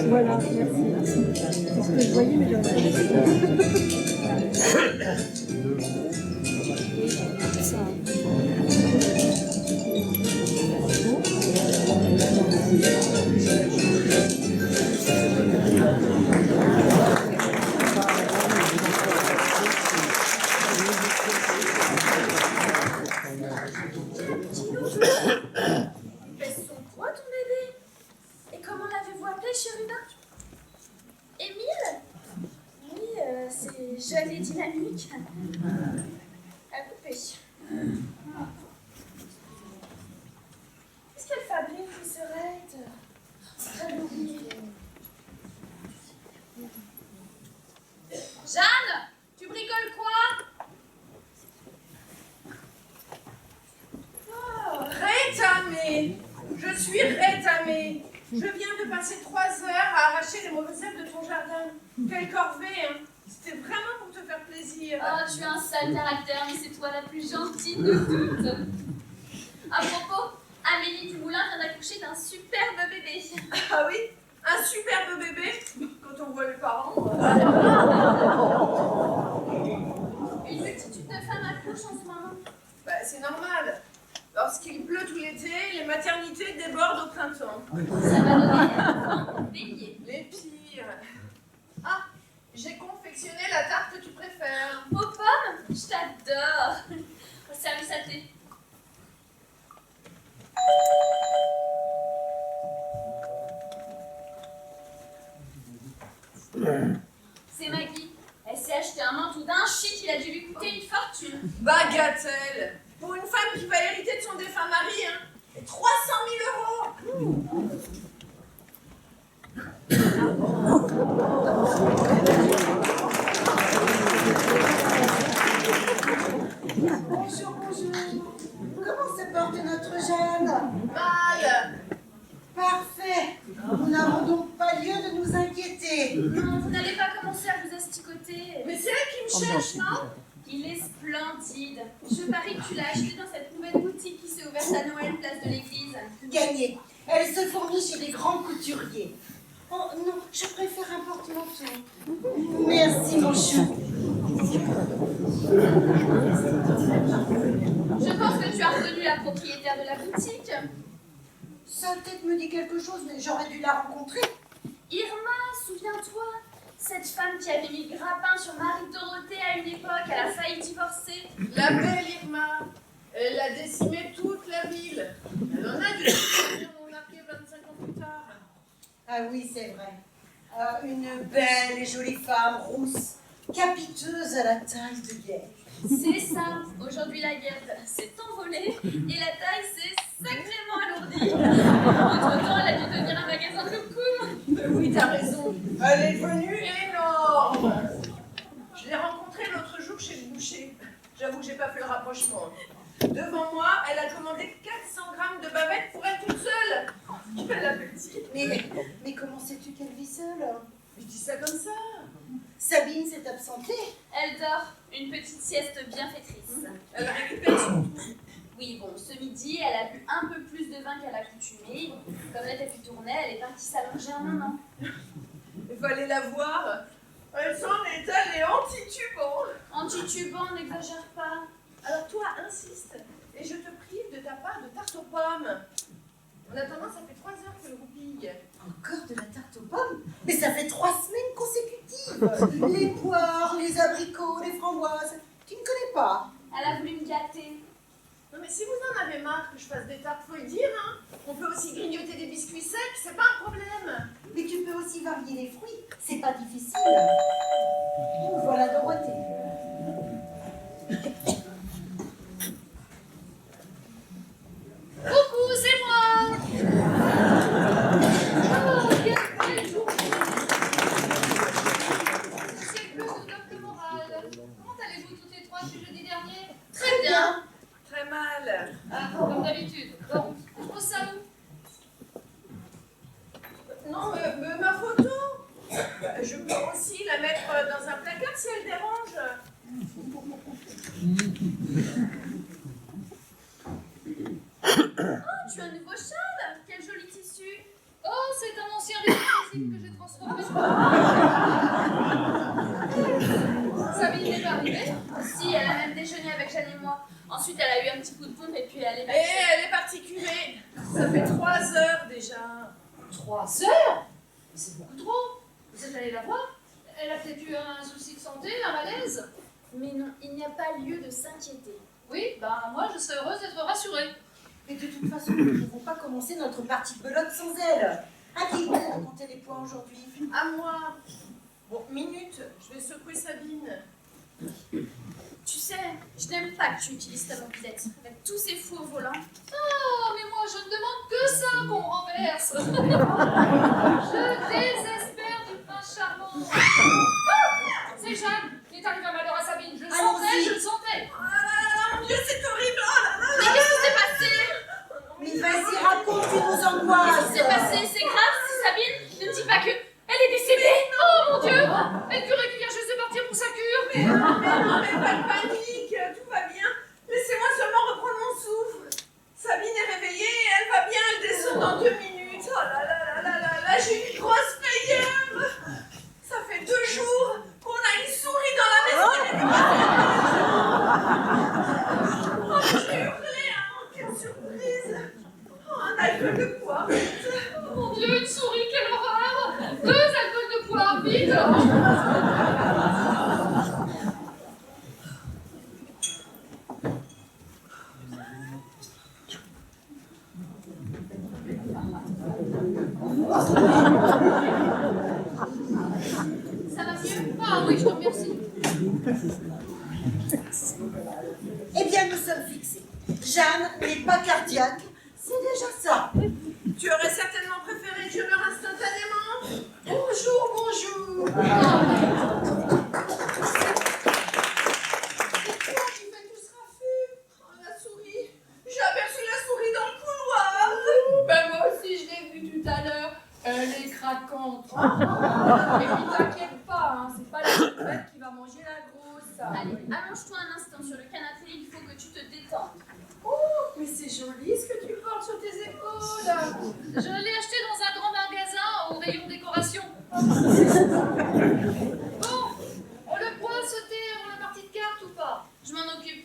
Voilà, merci. C'est ce que je voyais, mais je Il pèse son poids, ton bébé? Et comment l'avez-vous appelé, chérubin? Émile? Oui, c'est jeune et dynamique. À couper. Qu'est-ce qu'elle fabrique, vous serez? J'avais oublié. Jeanne, tu bricoles quoi? Oh, rétamée. Je suis rétamée. Je viens de passer 3 heures à arracher les mauvaises herbes de ton jardin. Quelle corvée, hein. C'était vraiment pour te faire plaisir. Oh, tu as un sale caractère, mais c'est toi la plus gentille de toutes. À propos, Amélie Dumoulin vient d'accoucher d'un superbe bébé. Ah oui, un superbe bébé. Quand on voit les parents. Une multitude de femmes accouchent en ce moment. Bah, c'est normal. Lorsqu'il pleut tout l'été, les maternités débordent au printemps. Ça va donner un bélier. Les pires. Ah, j'ai confectionné la tarte que tu préfères. Aux pommes? Je t'adore. Au service à thé. C'est Maggie. Elle s'est acheté un manteau d'un chic, il a dû lui coûter une fortune. Bagatelle. Pour une femme qui va hériter de son défunt mari, hein. Et 300 000 €. Bonjour, bonjour. Comment se porte notre Jeanne? Mal. Parfait. Nous n'avons donc pas lieu de nous inquiéter. Non, vous n'allez pas commencer à vous asticoter. Mais c'est elle qui me cherche, non? Il est splendide. Je parie que tu l'as acheté dans cette nouvelle boutique qui s'est ouverte à Noël, place de l'église. Gagné. Elle se fournit chez les grands couturiers. Oh non, je préfère un porte-manteau. Merci, mon chou. Je pense que tu as reconnu la propriétaire de la boutique. Sa tête me dit quelque chose, mais j'aurais dû la rencontrer. Irma, souviens-toi, cette femme qui avait mis le grappin sur Marie-Dorothée à une époque, elle a failli divorcer. La belle Irma. Elle a décimé toute la ville. Elle en a dû devenir monarchie 25 ans plus tard. Ah oui, c'est vrai. Une belle et jolie femme rousse, capiteuse à la taille de guerre. C'est ça. Aujourd'hui, la guerre s'est envolée et la taille s'est sacrément alourdie. Entre-temps, elle a dû devenir un magasin de coups. Oui, t'as raison. Elle est devenue énorme. Je l'ai rencontrée l'autre jour chez le boucher. J'avoue que j'ai pas fait le rapprochement. Devant moi, elle a commandé 400 grammes de bavettes pour elle toute seule. Quel appétit. Mais comment sais-tu qu'elle vit seule? Je dis ça comme ça. Sabine s'est absentée. Elle dort. Une petite sieste bienfaitrice. Elle a récupéré son tout. Oui, bon, ce midi, elle a bu un peu plus de vin qu'à l'accoutumée. Comme la tapis tournait, elle est partie s'allonger un moment. Il fallait la voir. Elle s'en est allée en titubant. En titubant, n'exagère pas. Alors toi, insiste. Et je te prive de ta part de tarte aux pommes. En attendant, ça fait 3 heures que le roupille. Encore de la tarte aux pommes? Mais ça fait 3 semaines consécutives. Les poires, les abricots, les framboises. Tu ne connais pas? Elle a voulu me gâter. Non mais si vous en avez marre que je fasse des tartes, faut le dire, hein. On peut aussi grignoter des biscuits secs, c'est pas un problème. Mais tu peux aussi varier les fruits. C'est pas difficile. Voilà Dorothée. Coucou, c'est moi. Oh, quel bel jour. C'est plus de moral. Comment allez-vous toutes les trois depuis jeudi dernier? Très bien. Très mal. Ah, comme d'habitude. Bon, je pose ça où? Non, ma photo, je peux aussi la mettre dans un placard si elle dérange. Oh, tu as un nouveau châle. Quel joli tissu. Si, elle a même déjeuné avec Jeanne et moi. Ensuite, elle a eu un petit coup de pompe et puis elle est Et partie. elle est partie cuver. Ça fait 3 heures déjà. 3 heures? C'est beaucoup trop. Vous êtes allé la voir? Elle a peut-être eu un souci de santé, un malaise? Mais non, il n'y a pas lieu de s'inquiéter. Oui, ben moi je serais heureuse d'être rassurée. Mais de toute façon, nous ne pouvons pas commencer notre partie de belote sans elle. À qui vous a compté les points aujourd'hui? À moi. Bon, minute, je vais secouer Sabine. Tu sais, je n'aime pas que tu utilises ta mobilette avec tous ces fous au volant. Oh, mais moi je ne demande que ça qu'on me renverse. Je désespère du prince charmant. C'est Jeanne qui est arrivée à malheur à Sabine. Je le sentais, Allons-y. je le sentais. Oh là là là, mon Dieu, c'est horrible. Oh là là Mais là. qu'est-ce qui s'est passé? Mais vas-y, raconte tous nos Qu'est-ce angoisses. qui s'est passé? C'est grave, si Sabine ne me dis pas que elle est décédée. Oh mon Dieu! Et le curé qui vient juste de partir pour sa cure. Mais non, mais pas de panique, tout va bien. Laissez-moi seulement reprendre mon souffle. Sabine est réveillée et elle va bien, elle descend dans 2 minutes. Oh là là là là là là, j'ai une grosse frayeur. Ça fait 2 jours qu'on a une souris dans la maison. Oh, j'ai hurlé, hein, quelle surprise. Oh, un alcool de poire. Oh mon Dieu, une souris, quelle horreur! 2 alcools de poire, vite! Ça va mieux? Ah oui, je te remercie. Eh bien, nous sommes fixés. Jeanne n'est pas cardiaque, c'est déjà ça. Tu aurais certainement préféré que je meure instantanément. Bonjour, bonjour. C'est toi qui fais tout ce raffut. Oh, la souris. J'ai aperçu la souris dans le couloir. Ben moi aussi, je l'ai vue tout à l'heure. Elle est craquante. Et puis t'inquiète pas, hein, c'est pas la petite bête qui va manger la grosse. Allez, allonge-toi un instant sur le canapé, il faut que tu te détendes. Oh, mais c'est joli ce que tu portes sur tes épaules. Je l'ai acheté dans un grand magasin au rayon décoration. Bon, on le point sauter avant la partie de cartes ou pas? Je m'en occupe.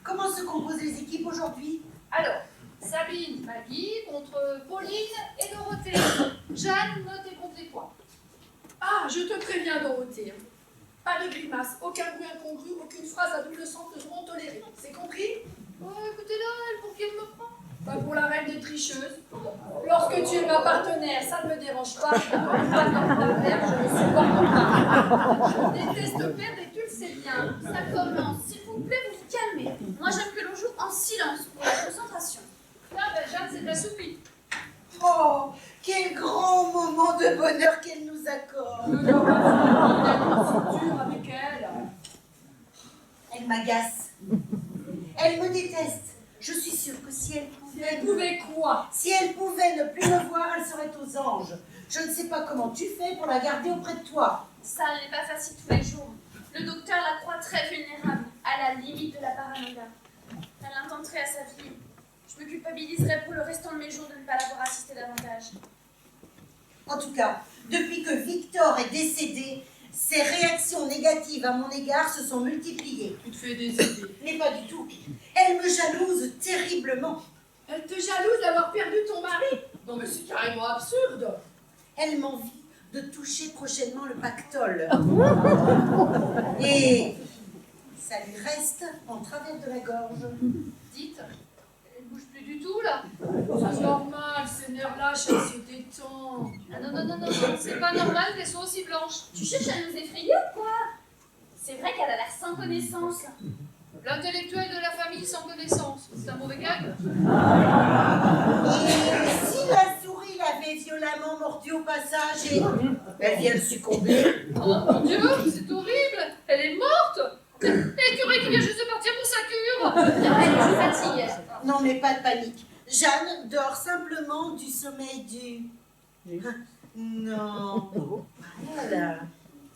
Comment se composent les équipes aujourd'hui? Alors, Sabine, Maggie contre Pauline et Dorothée. Jeanne, notez contre les points. Ah, je te préviens, Dorothée. Pas de grimace, aucun bruit incongru, aucune phrase à double sens ne seront tolérées. C'est compris? Oh, écoutez-la, elle, pour qui elle me prend? Pas pour la reine des tricheuses. Lorsque tu es ma partenaire, ça ne me dérange pas. Pas dans ta mère, je ne supporte pas. Je déteste perdre et tu le sais bien. Ça commence, s'il vous plaît, vous vous calmez. Moi, j'aime que l'on joue en silence pour la concentration. Ah ben Jeanne, c'est assoupie. Oh, quel grand moment de bonheur qu'elle nous accorde. C'est dur avec elle. Elle m'agace. Elle me déteste. Je suis sûre que si elle Elle pouvait... pouvait quoi? Si elle pouvait ne plus me voir, elle serait aux anges. Je ne sais pas comment tu fais pour la garder auprès de toi. Ça n'est pas facile tous les jours. Le docteur la croit très vulnérable, à la limite de la paranoïa. Elle intenterait à sa vie. Je me culpabiliserais pour le restant de mes jours de ne pas l'avoir assisté davantage. En tout cas, depuis que Victor est décédé, ses réactions négatives à mon égard se sont multipliées. Tu te fais des idées. Mais pas du tout. Elle me jalouse terriblement. Elle te jalouse d'avoir perdu ton mari? Non mais c'est carrément absurde. Elle m'envie de toucher prochainement le pactole. Et ça lui reste en travers de la gorge. Dites, elle bouge plus du tout là. C'est normal, ces nerfs-là, elle se détend. Ah non, non, non, non, non, c'est pas normal qu'elle soit aussi blanche. Tu cherches à nous effrayer ou quoi? C'est vrai qu'elle a l'air sans connaissance. L'intellectuel de la famille sans connaissance. C'est un mauvais gag. Et si la souris l'avait violemment mordu au passage et elle vient de succomber. Oh mon Dieu, c'est horrible. Elle est morte. Et le curé qui vient juste de partir pour sa cure. Elle est fatiguée. Non mais pas de panique. Jeanne dort simplement du sommeil du... Non. Voilà.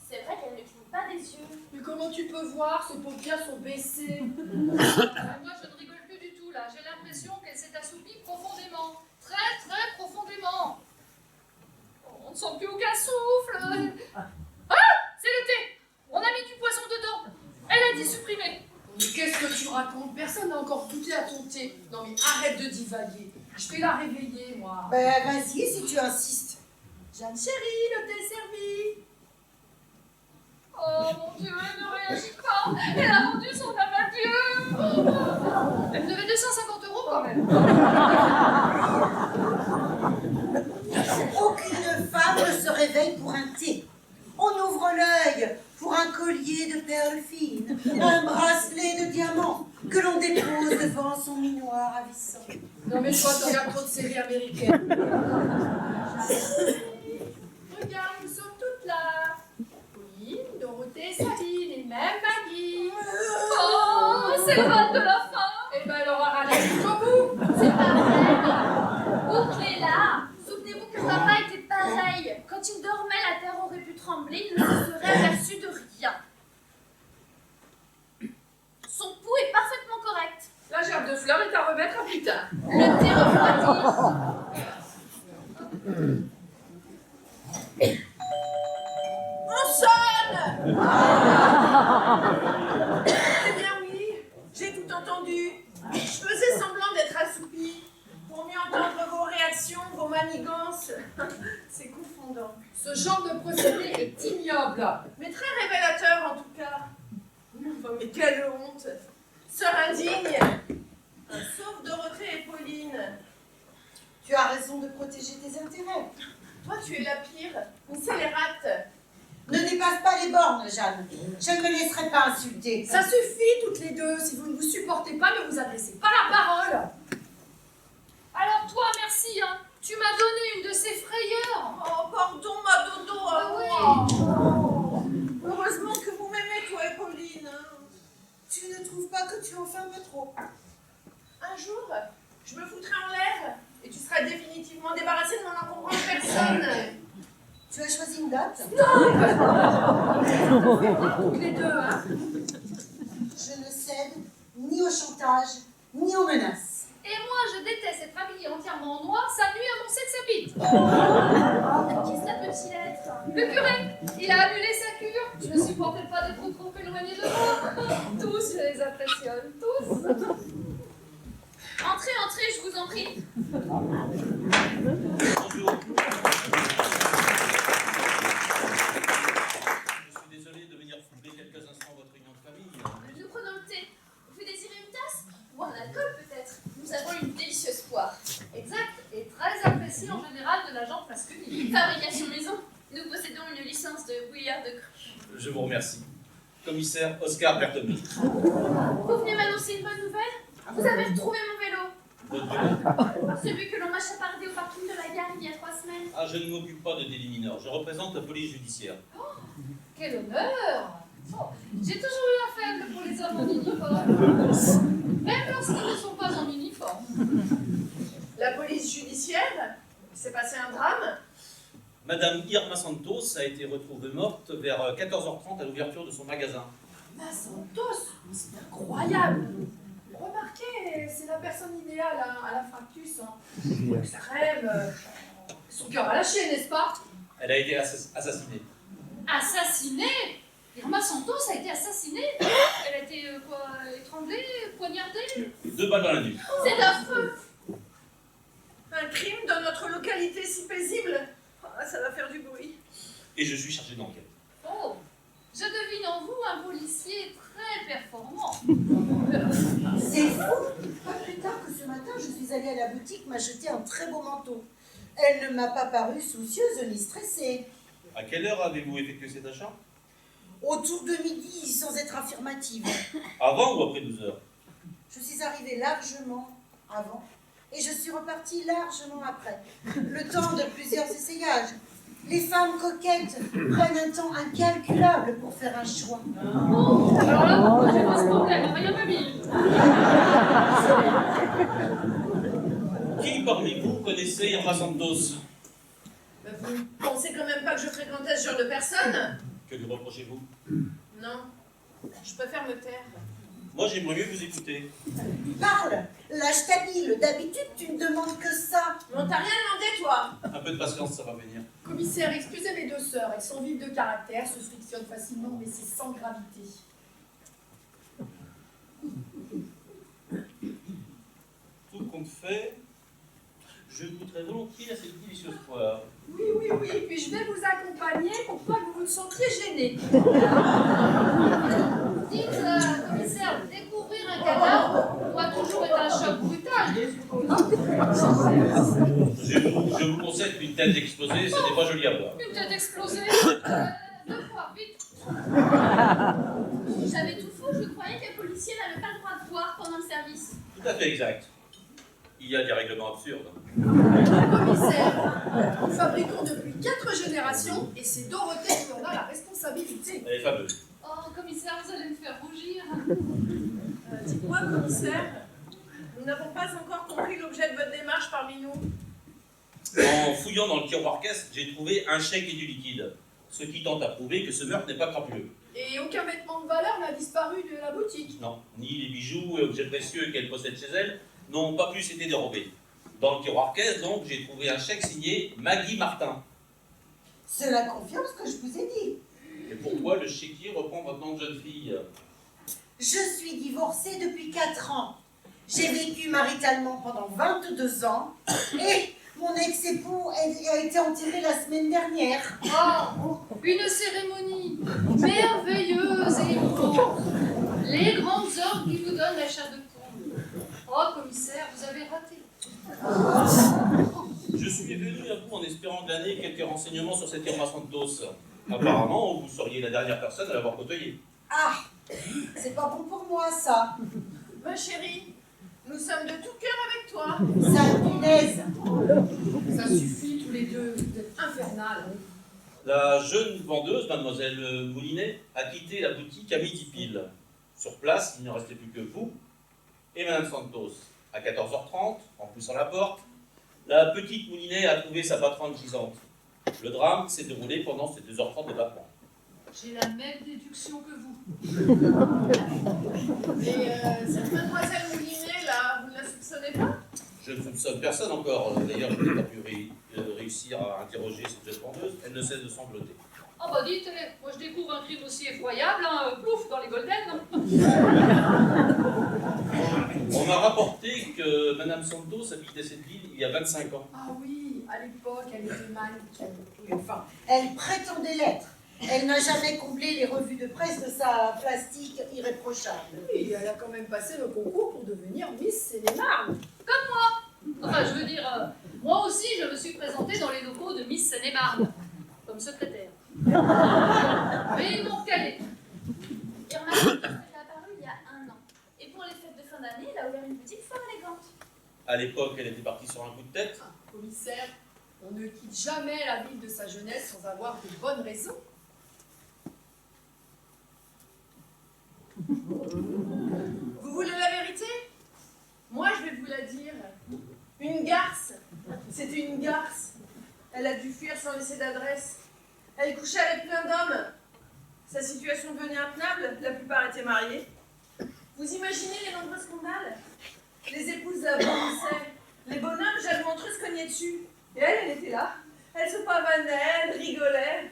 C'est vrai qu'elle ne cligne pas des yeux. Mais comment tu peux voir? Ses paupières sont baissées. Moi, je ne rigole plus du tout là. J'ai l'impression qu'elle s'est assoupie profondément. Très, très profondément. On ne sent plus aucun souffle. Ah, c'est le thé. On a mis du poison dedans. Elle a dit supprimer déprimée. Mais qu'est-ce que tu racontes? Personne n'a encore goûté à ton thé. Non mais arrête de divaguer. Je vais la réveiller, moi. Ben, vas-y, si tu insistes. Jeanne chérie, le thé est servi. Oh mon Dieu, elle ne réagit pas. Elle a vendu son âme à Dieu. Elle devait 250 € quand même. Aucune femme ne se réveille pour un thé. On ouvre l'œil pour un collier de perles fines, un bracelet de diamants que l'on dépose devant son minois ravissant. Non mais toi, tu regardes trop de séries américaines. Regarde, nous sommes toutes là. Pauline, Dorothée, Sabine et même Maggie. Oh, c'est le râle de la fin. Eh ben, elle aura râlé jusqu'au bout. C'est pas vrai. Bouclez là. Souvenez-vous que papa était pareil. Quand il dormait, la terre aurait pu trembler, il ne se serait aperçu de rien. Son pouls est parfaitement correct. La gerbe de fleurs est à remettre à plus tard. Le thé refroidi. On sonne! Eh bien oui, j'ai tout entendu. Je faisais semblant d'être assoupie pour mieux entendre vos réactions, vos manigances. C'est confondant. Ce genre de procédé est ignoble. Mais très révélateur en tout cas. Mais quelle honte! Sœur indigne! Sauf Dorothée et Pauline. Tu as raison de protéger tes intérêts. Toi, tu es la pire, une scélérate. Ne dépasse pas les bornes, Jeanne. Je ne me laisserai pas insulter. Ça suffit toutes les deux. Si vous ne vous supportez pas, ne vous adressez pas la parole. Alors toi, merci, hein. Tu m'as donné une de ces frayeurs. Oh, pardon, ma dodo à Ah oui. moi. Heureusement que vous m'aimez, toi et Pauline. Tu ne trouves pas que tu en fais un peu trop? Un jour, je me foutrai en l'air et tu seras définitivement débarrassée de mon encombrante personne. Tu as choisi une date? Toutes les deux, hein. Je ne cède ni au chantage, ni aux menaces. Et moi, je déteste être habillée entièrement en noir, ça nuit à mon sex appeal. Qui cela peut-il être? Le curé, il a annulé sa cure. Je ne supportais pas d'être trop éloignée de moi. Tous, je les apprécie, tous. Entrez, entrez, je vous en prie. Bonjour. Je suis désolé de venir fouler quelques instants votre union de famille. Nous prenons le thé. Vous désirez une tasse? Ou un alcool peut-être? Nous avons une délicieuse poire. Exact, et très apprécié en général de la gente masculine. Fabrication maison. Nous possédons une licence de bouillard de cru. Je vous remercie. Commissaire Oscar Berthelmy. Vous venez m'annoncer une bonne nouvelle? Vous avez retrouvé mon vélo. Votre vélo? Celui que l'on m'a chapardé au parking de la gare il y a 3 semaines. Ah, je ne m'occupe pas de délit mineur. Je représente la police judiciaire. Quel honneur! Oh, j'ai toujours eu un faible pour les hommes en uniforme. Même lorsqu'ils ne sont pas en uniforme. La police judiciaire? Il s'est passé un drame? Madame Irma Santos a été retrouvée morte vers 14h30 à l'ouverture de son magasin. Ma Santos, c'est incroyable. Remarquez, c'est la personne idéale à l'infarctus. Hein. Extrême. Son cœur a lâché, n'est-ce pas? Elle a été assassinée. Assassinée? Irma Santos a été assassinée? Elle a été étranglée, poignardée? 2 balles dans la nuque. C'est affreux. Un crime dans notre localité si paisible? Ah, ça va faire du bruit. Et je suis chargé d'enquête. Oh, je devine en vous un policier très performant. C'est fou! Pas plus tard que ce matin, je suis allée à la boutique m'acheter un très beau manteau. Elle ne m'a pas paru soucieuse ni stressée. À quelle heure avez-vous effectué cet achat? Autour de midi, sans être affirmative. Avant ou après 12h? Je suis arrivée largement avant et je suis repartie largement après. Le temps de plusieurs essayages. Les femmes coquettes prennent un temps incalculable pour faire un choix. Oh, alors là, moi, j'ai pas ce problème, rien me mille. Qui parmi vous connaissait Irma Santos? Mais vous ne pensez quand même pas que je fréquentais ce genre de personne? Que lui reprochez-vous? Non, je préfère me taire. Moi, j'aimerais mieux vous écouter. Parle! Lâche ta bile, d'habitude tu ne demandes que ça. Mais on t'a rien demandé, toi. Un peu de patience, ça va venir. Commissaire, excusez mes deux sœurs. Elles sont vives de caractère, se frictionnent facilement, mais c'est sans gravité. de fait, je goûterais volontiers à cette délicieuse poire. Oui, oui, oui, puis je vais vous accompagner pour pas que vous vous sentiez gêné. Dites, commissaire, découvrir un cadavre doit toujours être un choc brutal, je suppose. Je vous conseille qu'une tête explosée, ce n'est pas joli à voir. Une tête explosée. 2 fois, vite. J'avais tout faux, je croyais que les policiers n'avaient pas le droit de boire pendant le service. Tout à fait exact. Il y a des règlements absurdes. Commissaire, nous fabriquons depuis 4 générations et c'est Dorothée qui en a la responsabilité. Elle est fameuse. Oh, commissaire, vous allez me faire rougir. Dites-moi, commissaire, nous n'avons pas encore compris l'objet de votre démarche parmi nous. En fouillant dans le tiroir-caisse, j'ai trouvé un chèque et du liquide, ce qui tente à prouver que ce meurtre n'est pas crapuleux. Et aucun vêtement de valeur n'a disparu de la boutique. Non, ni les bijoux et objets précieux qu'elle possède chez elle n'ont pas plus été dérobés. Dans le tiroir-caisse, donc, j'ai trouvé un chèque signé Maggie Martin. Cela confirme ce que je vous ai dit. Et pourquoi le chéquier reprend votre nom de jeune fille? Je suis divorcée depuis 4 ans. J'ai vécu maritalement pendant 22 ans et mon ex-époux a été enterré la semaine dernière. Oh, une cérémonie merveilleuse et émouvante. Les grandes orgues qui vous donnent la chair de poule. Oh, commissaire, vous avez raté. Je suis venu à vous en espérant glaner quelques renseignements sur cette Irma Santos. Apparemment, vous seriez la dernière personne à l'avoir côtoyée. Ah, c'est pas bon pour moi ça. Ma chérie, nous sommes de tout cœur avec toi. Sale punaise. Ça suffit tous les deux, vous êtes infernal. La jeune vendeuse, mademoiselle Moulinet, a quitté la boutique à midi pile. Sur place, il ne restait plus que vous et madame Santos. À 14h30, en poussant la porte, la petite Moulinet a trouvé sa patronne gisante. Le drame s'est déroulé pendant ces 2h30 de battement. J'ai la même déduction que vous. Et cette mademoiselle Moulinet, là, vous ne la soupçonnez pas? Je ne soupçonne personne encore. D'ailleurs, je n'ai pas pu réussir à interroger cette jeune vendeuse. Elle ne cesse de sangloter. Oh bah dites, moi je découvre un crime aussi effroyable, hein, plouf, dans les Golden. On m'a rapporté que madame Santos habitait cette ville il y a 25 ans. Ah oui, à l'époque, elle était mannequin. Enfin, elle prétendait l'être. Elle n'a jamais comblé les revues de presse de sa plastique irréprochable. Oui, elle a quand même passé le concours pour devenir Miss Seine-et-Marne. Enfin, je veux dire, moi aussi je me suis présentée dans les locaux de Miss Seine-et-Marne, comme secrétaire. Mais ils m'ont calé. Irma Santos est apparue il y a 1 an. Et pour les fêtes de fin d'année, elle a ouvert une boutique fort élégante. À l'époque, elle était partie sur un coup de tête. Ah, commissaire, on ne quitte jamais la ville de sa jeunesse sans avoir de bonnes raisons. Vous voulez la vérité? Moi, je vais vous la dire. Une garce. C'était une garce. Elle a dû fuir sans laisser d'adresse. Elle couchait avec plein d'hommes. Sa situation devenait intenable. La plupart étaient mariés. Vous imaginez les nombreux scandales? Les épouses la bondissaient. Les bonhommes jaloux entre eux se cognaient dessus. Et elle était là. Elle se pavanait, elle rigolait.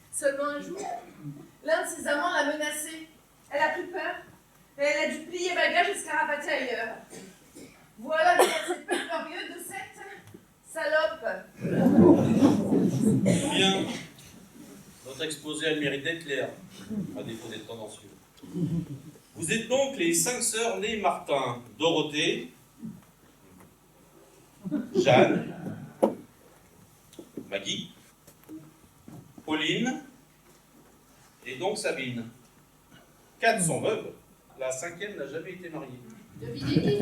Seulement un jour, l'un de ses amants l'a menacée. Elle a pris peur. Et elle a dû plier bagages et se carapater ailleurs. Voilà cette peu glorieuse de cette salope. Bien. Votre exposé a le mérite d'être clair, à défaut d'être tendancieux. Vous êtes donc les 5 sœurs nées Martin, Dorothée, Jeanne, Maggie, Pauline et donc Sabine. 4 sont veuves, la 5e n'a jamais été mariée. Devinez qui?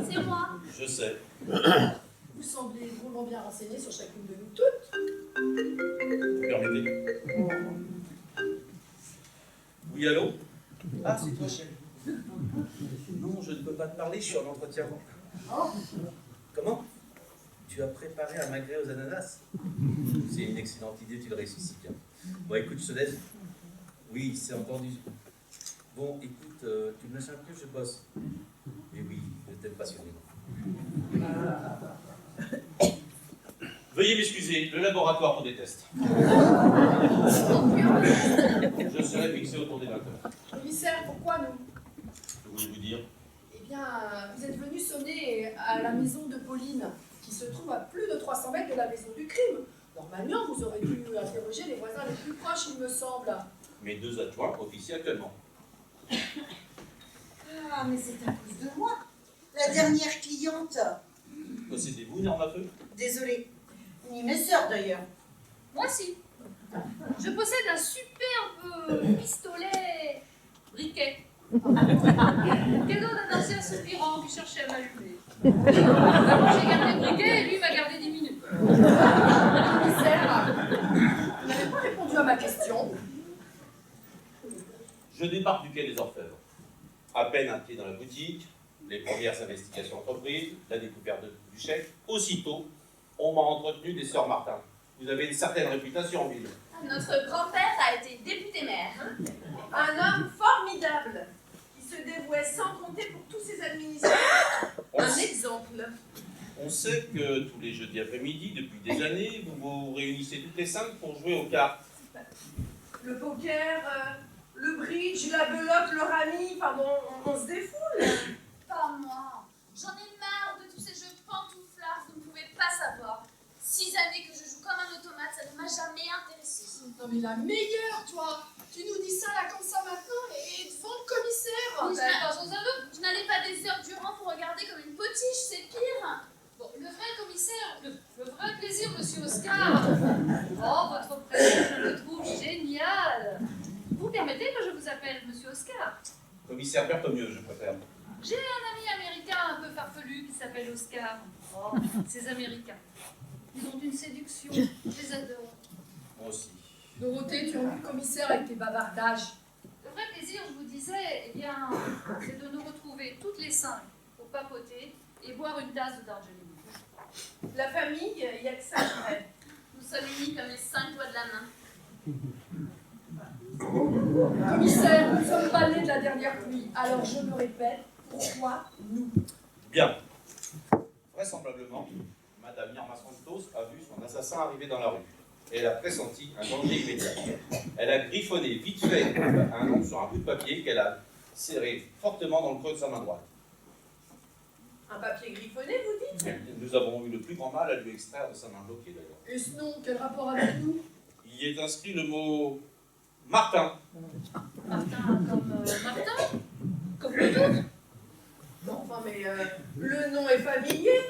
C'est moi. Je sais. Vous semblez vraiment bien renseigné sur chacune de nous toutes. Vous permettez? Oui, allô? Ah, c'est toi, chérie. Non, je ne peux pas te parler, je suis en entretien. Comment? Tu as préparé un magret aux ananas? C'est une excellente idée, tu le réussis si bien. Bon, écoute, je te laisse. Oui, c'est entendu. Bon, écoute, tu me laisses un peu, je bosse. Et oui, je t'aime passionnément. Veuillez m'excuser, le laboratoire vous déteste. Je serai fixé autour des 20 heures. Commissaire, pourquoi nous? Je voulais vous dire. Eh bien, vous êtes venu sonner à la maison de Pauline, qui se trouve à plus de 300 mètres de la maison du crime. Normalement, vous aurez dû interroger les voisins les plus proches, il me semble. Mes 2 adjoints officient actuellement. Ah, mais c'est à cause de moi. La dernière cliente. Possédez-vous une arme à feu? Désolée. Ni mes sœurs d'ailleurs. Moi si. Je possède un superbe pistolet briquet. Cadeau d'un ancien soupirant qui cherchait à m'allumer. J'ai gardé le briquet et lui m'a gardé 10 minutes. Commissaire, vous n'avez pas répondu à ma question. Je débarque du quai des Orfèvres. À peine un pied dans la boutique, les premières investigations entreprises, la découverte du chèque. Aussitôt, on m'a entretenu des sœurs Martin. Vous avez une certaine réputation en ville. Notre grand-père a été député maire. Un homme formidable qui se dévouait sans compter pour tous ses administrateurs. Un exemple. On sait que tous les jeudis après-midi, depuis des années, vous vous réunissez toutes les 5 pour jouer aux cartes. Le poker, le bridge, la belote, le rami, pardon, on se défoule. Pas moi. J'en ai marre de tous ces jeux pantouflards, vous ne pouvez pas savoir. 6 années que je joue comme un automate, ça ne m'a jamais intéressée. Non mais la meilleure, toi. Tu nous dis ça là comme ça maintenant et devant le commissaire. Oui, je n'allais pas sans un doute. Je n'allais pas des heures durant pour regarder comme une potiche, c'est pire. Bon, le vrai commissaire, le vrai plaisir, monsieur Oscar. Oh, votre prénom, je le trouve génial. Vous permettez que je vous appelle monsieur Oscar? Commissaire Berthomieux, je préfère. J'ai un ami américain un peu farfelu qui s'appelle Oscar. Oh, ces Américains. Ils ont une séduction, je les adore. Moi aussi. Dorothée, tu ennuies le commissaire avec tes bavardages. Le vrai plaisir, je vous disais, eh bien, c'est de nous retrouver toutes les 5 pour papoter et boire une tasse de Darjeeling. La famille, il n'y a que ça qui fait. Nous sommes unis comme les 5 doigts de la main. Commissaire, nous sommes pas nés de la dernière pluie. Alors je me répète, pourquoi nous? Bien. Vraisemblablement, Madame Irma Santos a vu son assassin arriver dans la rue. Et elle a pressenti un danger immédiat. Elle a griffonné vite fait un nom sur un bout de papier qu'elle a serré fortement dans le creux de sa main droite. Un papier griffonné, vous dites? Nous avons eu le plus grand mal à lui extraire de sa main bloquée d'ailleurs. Et ce nom, quel rapport avec nous? Il y est inscrit le mot Martin. Martin comme Martin? Comme le nôtre? Non, enfin, mais le nom est familier,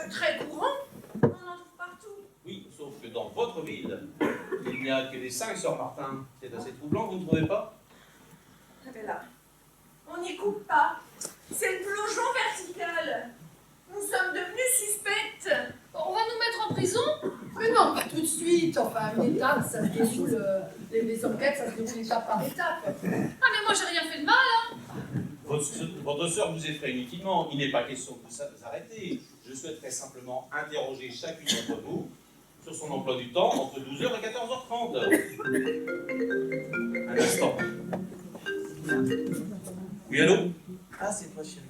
très courant. On en trouve partout. Oui, sauf que dans votre ville, il n'y a que les 5 sœurs Martin. C'est assez troublant, vous ne trouvez pas? Mais là, on n'y coupe pas. C'est le plongeon vertical. Nous sommes devenus suspectes. On va nous mettre en prison? Mais non, pas tout de suite. Enfin, une étape, ça se déroule. Les enquêtes, ça se déroule étape par étape. Ah mais moi j'ai rien fait de mal, hein. Votre sœur vous effraie inutilement. Il n'est pas question de vous arrêter. Je souhaiterais simplement interroger chacune d'entre vous sur son emploi du temps entre 12h et 14h30. Un instant. Oui, allô? Ah, c'est toi, chérie.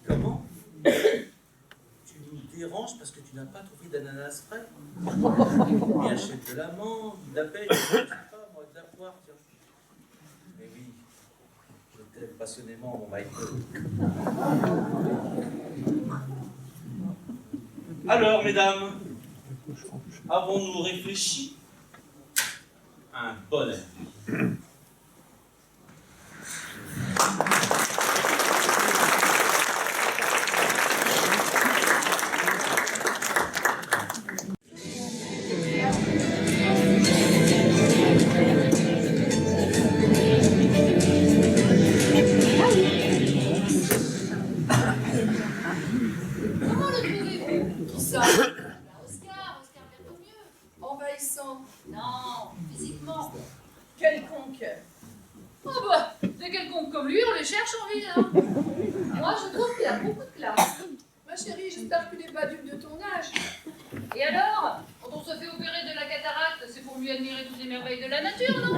Comment? Tu nous déranges parce que tu n'as pas trouvé d'ananas frais? Mais achète de l'amande, de la pêche, je ne sais pas, moi, de la poire, tiens. Mais oui, je t'aime passionnément, mon Michael. Alors, mesdames, avons-nous réfléchi à un bon avis? Comment le trouvez-vous? Qui ça? Oscar Berthomieux. Envahissant. Non, physiquement. Quelconque. Oh bah, des quelconques comme lui, on les cherche en ville, hein. Moi, je trouve qu'il a beaucoup de classe. Ma chérie, j'espère que tu n'es pas dupe de ton âge. Et alors, quand on se fait opérer de la cataracte, c'est pour mieux admirer toutes les merveilles de la nature, non?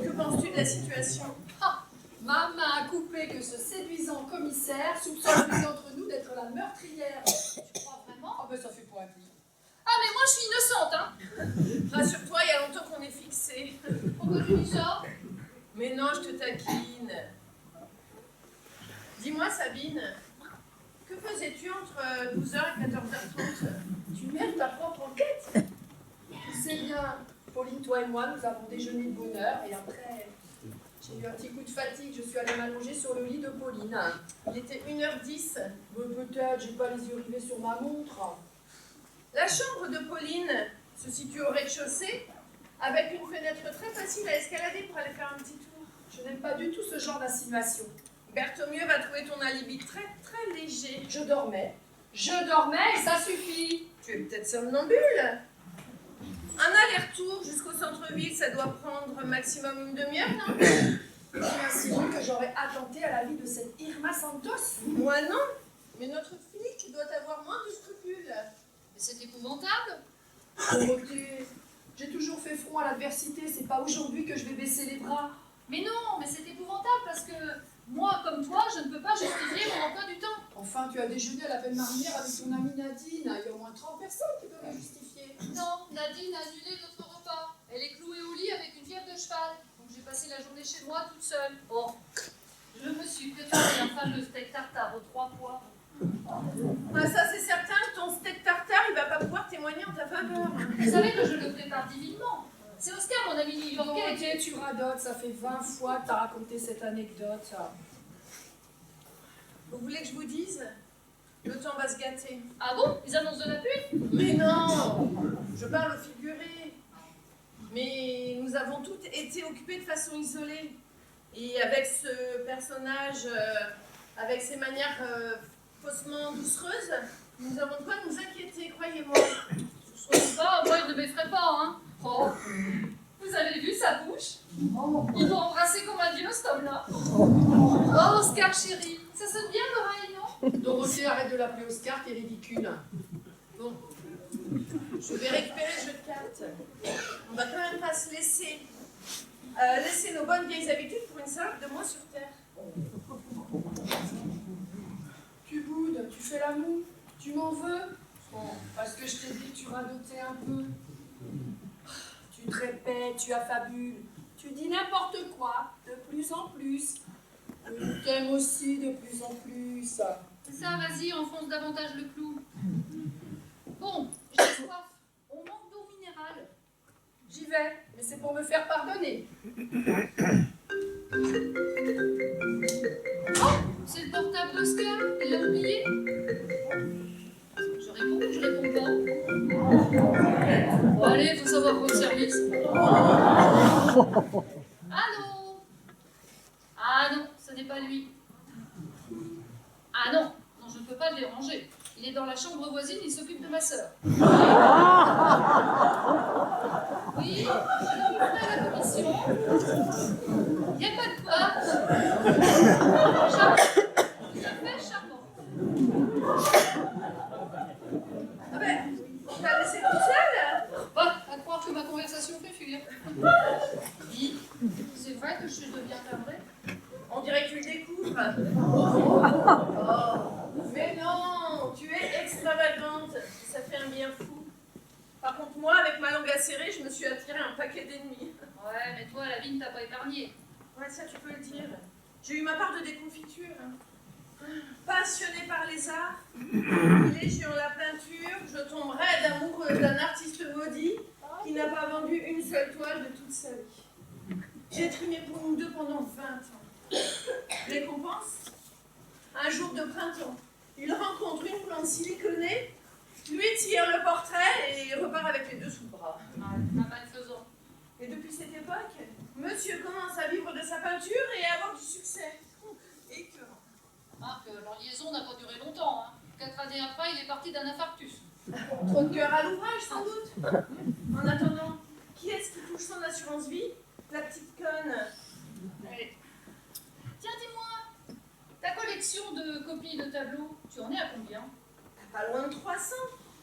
Que penses-tu de la situation? Ah, ma main a coupé que ce séduisant commissaire soupçonne l'une d'entre nous d'être la meurtrière. Tu crois vraiment? Ah ben ça fait pas un pli. Ah mais moi, je suis innocente, hein. Rassure-toi, il y a longtemps qu'on est fixés. Pourquoi tu dis ça? Mais non, je te taquine. Dis-moi, Sabine, que faisais-tu entre 12h et 14h30? Tu mènes ta propre enquête. Tu sais bien, Pauline, toi et moi, nous avons déjeuné de bonne heure et après, j'ai eu un petit coup de fatigue. Je suis allée m'allonger sur le lit de Pauline. Il était 1h10. Peut-être, j'ai pas les yeux rivés sur ma montre. La chambre de Pauline se situe au rez-de-chaussée, avec une fenêtre très facile à escalader pour aller faire un petit tour. Je n'aime pas du tout ce genre d'insinuation. Berthomieux va trouver ton alibi très très léger. Je dormais et ça suffit. Tu es peut-être somnambule. Un aller-retour jusqu'au centre-ville, ça doit prendre maximum une demi-heure, non? Tu insinues que j'aurais attenté à la vie de cette Irma Santos? Moi non, mais notre flic doit avoir moins de scrupules. Mais c'est épouvantable. Dorothée, j'ai toujours fait front à l'adversité, c'est pas aujourd'hui que je vais baisser les bras. Mais non, mais c'est épouvantable parce que moi, comme toi, je ne peux pas justifier mon emploi du temps. Enfin, tu as déjeuné à la belle marinière avec ton amie Nadine, il y a au moins 30 personnes qui peuvent le justifier. Non, Nadine a annulé notre repas. Elle est clouée au lit avec une fièvre de cheval. Donc j'ai passé la journée chez moi toute seule. Bon, je me suis préparé un fameux steak tartare aux 3 pois. Ah, ça c'est certain, ton steak tartare, il va pas pouvoir témoigner en ta faveur. Vous savez que je le prépare divinement. C'est Oscar, mon ami new-yorkais. Ok, tu radotes, ça fait 20 fois que tu as raconté cette anecdote. Vous voulez que je vous dise? Le temps va se gâter. Ah bon? Ils annoncent de la pluie? Mais non! Je parle au figuré. Mais nous avons toutes été occupées de façon isolée. Et avec ce personnage, avec ses manières faussement doucereuses, nous avons de quoi nous inquiéter, croyez-moi. Je sais pas, moi il ne m'effraie pas, hein. Oh, vous avez vu sa bouche? Il doit embrasser comme un dieu, cet homme-là. Oh, Oscar chéri, ça sonne bien l'oreille, non? Dorothée, arrête de l'appeler Oscar, t'es ridicule. Bon, je vais récupérer le jeu de cartes. On va quand même pas se laisser nos bonnes vieilles habitudes pour une salade de moins sur terre. Tu boudes, tu fais l'amour, tu m'en veux? Bon, parce que je t'ai dit que tu radotais un peu. Tu te répètes, tu affabules, tu dis n'importe quoi, de plus en plus. Je t'aime aussi de plus en plus. C'est ça, vas-y, enfonce davantage le clou. Bon, j'ai soif. On manque d'eau minérale. J'y vais, mais c'est pour me faire pardonner. Oh, c'est le portable d'Oscar. Il l'a oublié. Je réponds ou je réponds pas? Bon, allez, il faut savoir rendre service. Allô? Ah non, ce n'est pas lui. Ah non, non, je ne peux pas le déranger. Il est dans la chambre voisine, il s'occupe de ma sœur. Oui, je vous ferai la commission. Il n'y a pas de quoi. Charmant. Tout à fait charmant. Ah ben, tu l'as laissé tout seul? Bah, à croire que ma conversation fait fuir. Dis, c'est vrai que je deviens timbrée? On dirait que tu le découvres. Oh, mais non, tu es extravagante. Ça fait un bien fou. Par contre, moi, avec ma langue acérée, je me suis attiré un paquet d'ennemis. Ouais, mais toi, la vie ne t'a pas épargné. Ouais, ça, tu peux le dire. J'ai eu ma part de déconfiture. Passionnée par les arts, légion la peinture, je tomberai d'amoureux d'un artiste maudit qui n'a pas vendu une seule toile de toute sa vie. J'ai trimé pour nous deux pendant 20 ans. Récompense? Un jour de printemps, il rencontre une plante siliconée, lui tire le portrait et repart avec les deux sous le bras. Ah, un malfaisant. Et depuis cette époque, monsieur commence à vivre de sa peinture et à avoir du succès. Écœurant. Ah, que leur liaison n'a pas duré longtemps. Hein. 4 années après, il est parti d'un infarctus. Trop de cœur à l'ouvrage, sans doute. En attendant, qui est-ce qui touche son assurance vie? La petite conne. Allez. Tiens, dis-moi, ta collection de copies de tableaux, tu en es à combien? Pas loin de 300,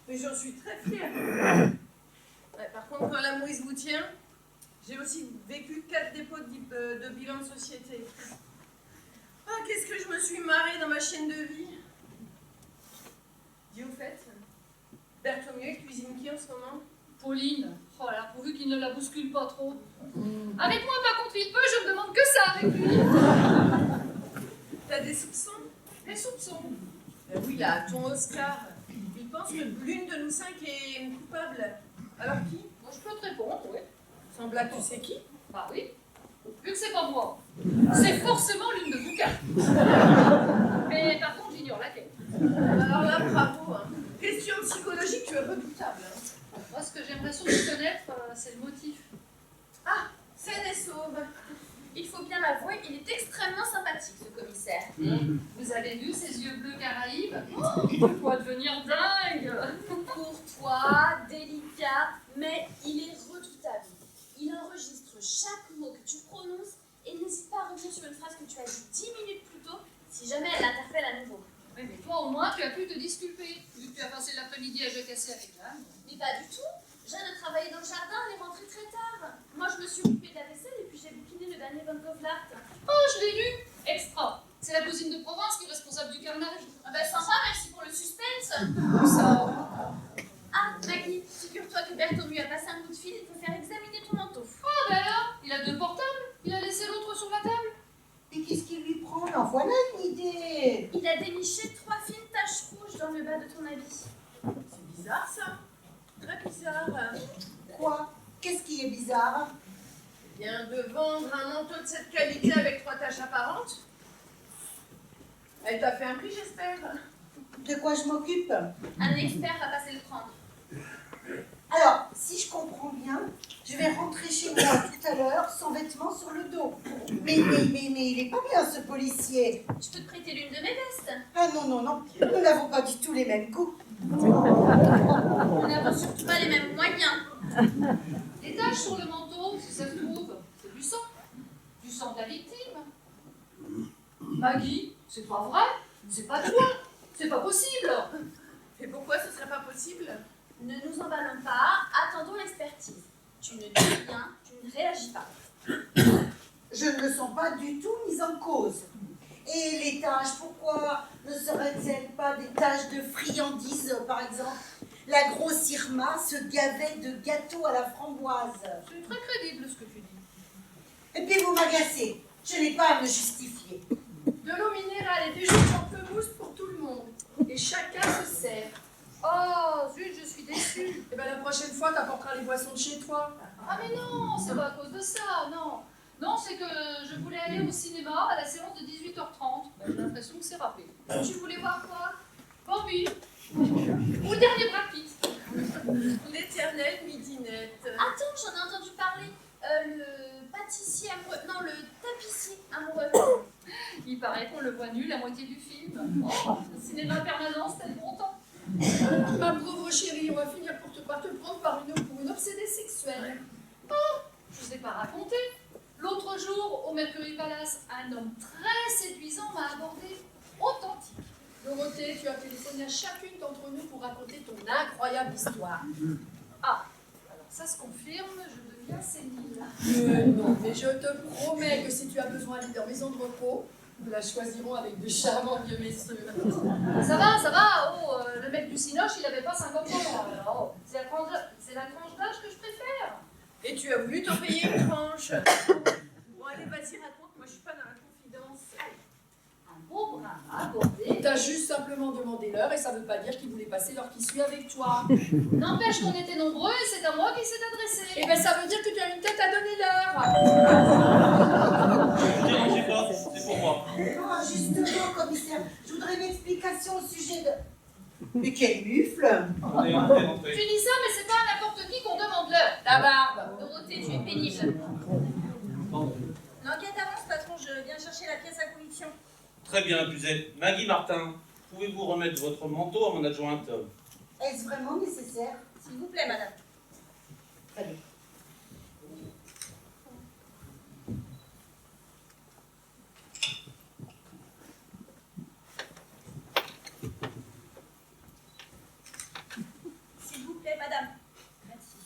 mais j'en suis très fière. Ouais, par contre, quand la mouise vous tient, j'ai aussi vécu 4 dépôts de bilan de société. Ah, qu'est-ce que je me suis marrée dans ma chaîne de vie. Dis au fait, Berthomieux cuisine qui en ce moment? Pauline, Oh là, pourvu qu'il ne la bouscule pas trop. Avec moi, par contre, il peut, je ne demande que ça avec lui. T'as des soupçons? Des soupçons. Oui, là, ton Oscar. Il pense que l'une de nous 5 est coupable. Alors qui? Bon, je peux te répondre, oui. Sans blague, tu sais qui? Bah oui. Vu que c'est pas moi, c'est forcément l'une de vous quatre. Mais par contre, j'ignore laquelle. Alors là, bravo. Hein. Question psychologique, tu es redoutable. Hein. Moi, ce que j'aimerais surtout connaître, c'est le motif. Ah, saine et sauve. Il faut bien l'avouer, il est extrêmement sympathique, ce commissaire. Vous avez vu ses yeux bleus caraïbes? Oh, de quoi devenir dingue. Courtois, délicat, mais il est redoutable. Il enregistre chaque mot que tu prononces et n'hésite pas à revenir sur une phrase que tu as dit 10 minutes plus tôt si jamais elle l'interpelle à nouveau. Oui, mais toi, au moins, tu as pu te disculper, vu que tu as passé l'après-midi à jeu cassé avec l'âme. Mais pas du tout. Jeanne a travaillé dans le jardin, elle est rentrée très tard. Moi, je me suis occupée de la vaisselle et puis j'ai bouquiné le dernier Van Gogh l'art. Oh, je l'ai lu. Extra. C'est la cousine de Provence qui est responsable du carnage. Ah bah sympa, merci pour le suspense. Où ça? Ah, Maggie, figure-toi que Berthomue a passé un coup de fil, il faut faire examiner ton manteau. Ah, ben alors, il a 2 portables. Il a laissé l'autre sur la table. Et qu'est-ce qui lui prend? En voilà une idée. Il a déniché 3 fines taches rouges dans le bas de ton habit. C'est bizarre, ça. Très bizarre. Quoi? Qu'est-ce qui est bizarre? Bien de vendre un manteau de cette qualité avec 3 taches apparentes. Elle t'a fait un prix, j'espère. De quoi je m'occupe? Un expert va passer le prendre. Alors, si je comprends bien, je vais rentrer chez moi tout à l'heure sans vêtements sur le dos. Mais il est pas bien ce policier. Je peux te prêter l'une de mes vestes. Ah non, non, non, nous n'avons pas du tout les mêmes goûts. Nous n'avons surtout pas les mêmes moyens. Les taches sur le manteau, si ça se trouve, c'est du sang. Du sang de la victime. Maggie, c'est pas vrai. C'est pas toi. C'est pas possible. Et pourquoi ce serait pas possible? Ne nous emballons pas, attendons l'expertise. Tu ne dis rien, tu ne réagis pas. Je ne me sens pas du tout mise en cause. Et les taches, pourquoi ne seraient-elles pas des taches de friandises, par exemple? La grosse Irma se gavait de gâteaux à la framboise. C'est très crédible ce que tu dis. Et puis vous m'agacez. Je n'ai pas à me justifier. De l'eau minérale et des jus de pamplemousse pour tout le monde. Et chacun se sert. Oh, zut, je suis déçue. Et bien la prochaine fois, t'apporteras les boissons de chez toi. Ah mais non, c'est pas à cause de ça, non. Non, c'est que je voulais aller au cinéma à la séance de 18h30. Ben, j'ai l'impression que c'est râpé. Tu voulais voir quoi? Bambi. Ou le dernier Brad Pitt. L'éternelle midinette. Attends, j'en ai entendu parler. Le pâtissier amoureux. Non, le tapissier amoureux. Il paraît qu'on le voit nu la moitié du film. Oh, le cinéma permanent, c'était le bon temps. Ma pauvre chérie, on va finir par te prendre pour une obsédée sexuelle. Je vous ai pas raconté. L'autre jour, au Mercury Palace, un homme très séduisant m'a abordé. Authentique. Dorothée, tu as téléphoné à chacune d'entre nous pour raconter ton incroyable histoire. Ah, alors ça se confirme, je deviens sénile. Non, mais je te promets que si tu as besoin d'aller en maison de repos, nous la choisirons avec de charmants vieux messieurs. Ça va, oh, le mec du Cinoche, il avait pas 50 ans. Alors, c'est la tranche d'âge que je préfère. Et tu as voulu t'en payer une tranche. Bon, allez, vas-y, raconte. Moi, je suis pas dans la confidence. Un beau bras abordé. T'as juste simplement demandé l'heure et ça veut pas dire qu'il voulait passer l'heure qui suit avec toi. N'empêche qu'on était nombreux et c'est à moi qu'il s'est adressé. Et ben ça veut dire que tu as une tête à donner l'heure. Ne vous dérangez pas, c'est pour moi. Non, justement, commissaire, je voudrais une explication au sujet de... Mais quel mufle! Entrez, entrez. Tu dis ça, mais c'est pas à n'importe qui qu'on demande l'heure. La barbe. Dorothée, tu es pénible. L'enquête avance, patron. Je viens chercher la pièce à conviction. Très bien, accusé. Maggie Martin, pouvez-vous remettre votre manteau à mon adjointe? Est-ce vraiment nécessaire? S'il vous plaît, madame. Très bien. S'il vous plaît, madame. Merci.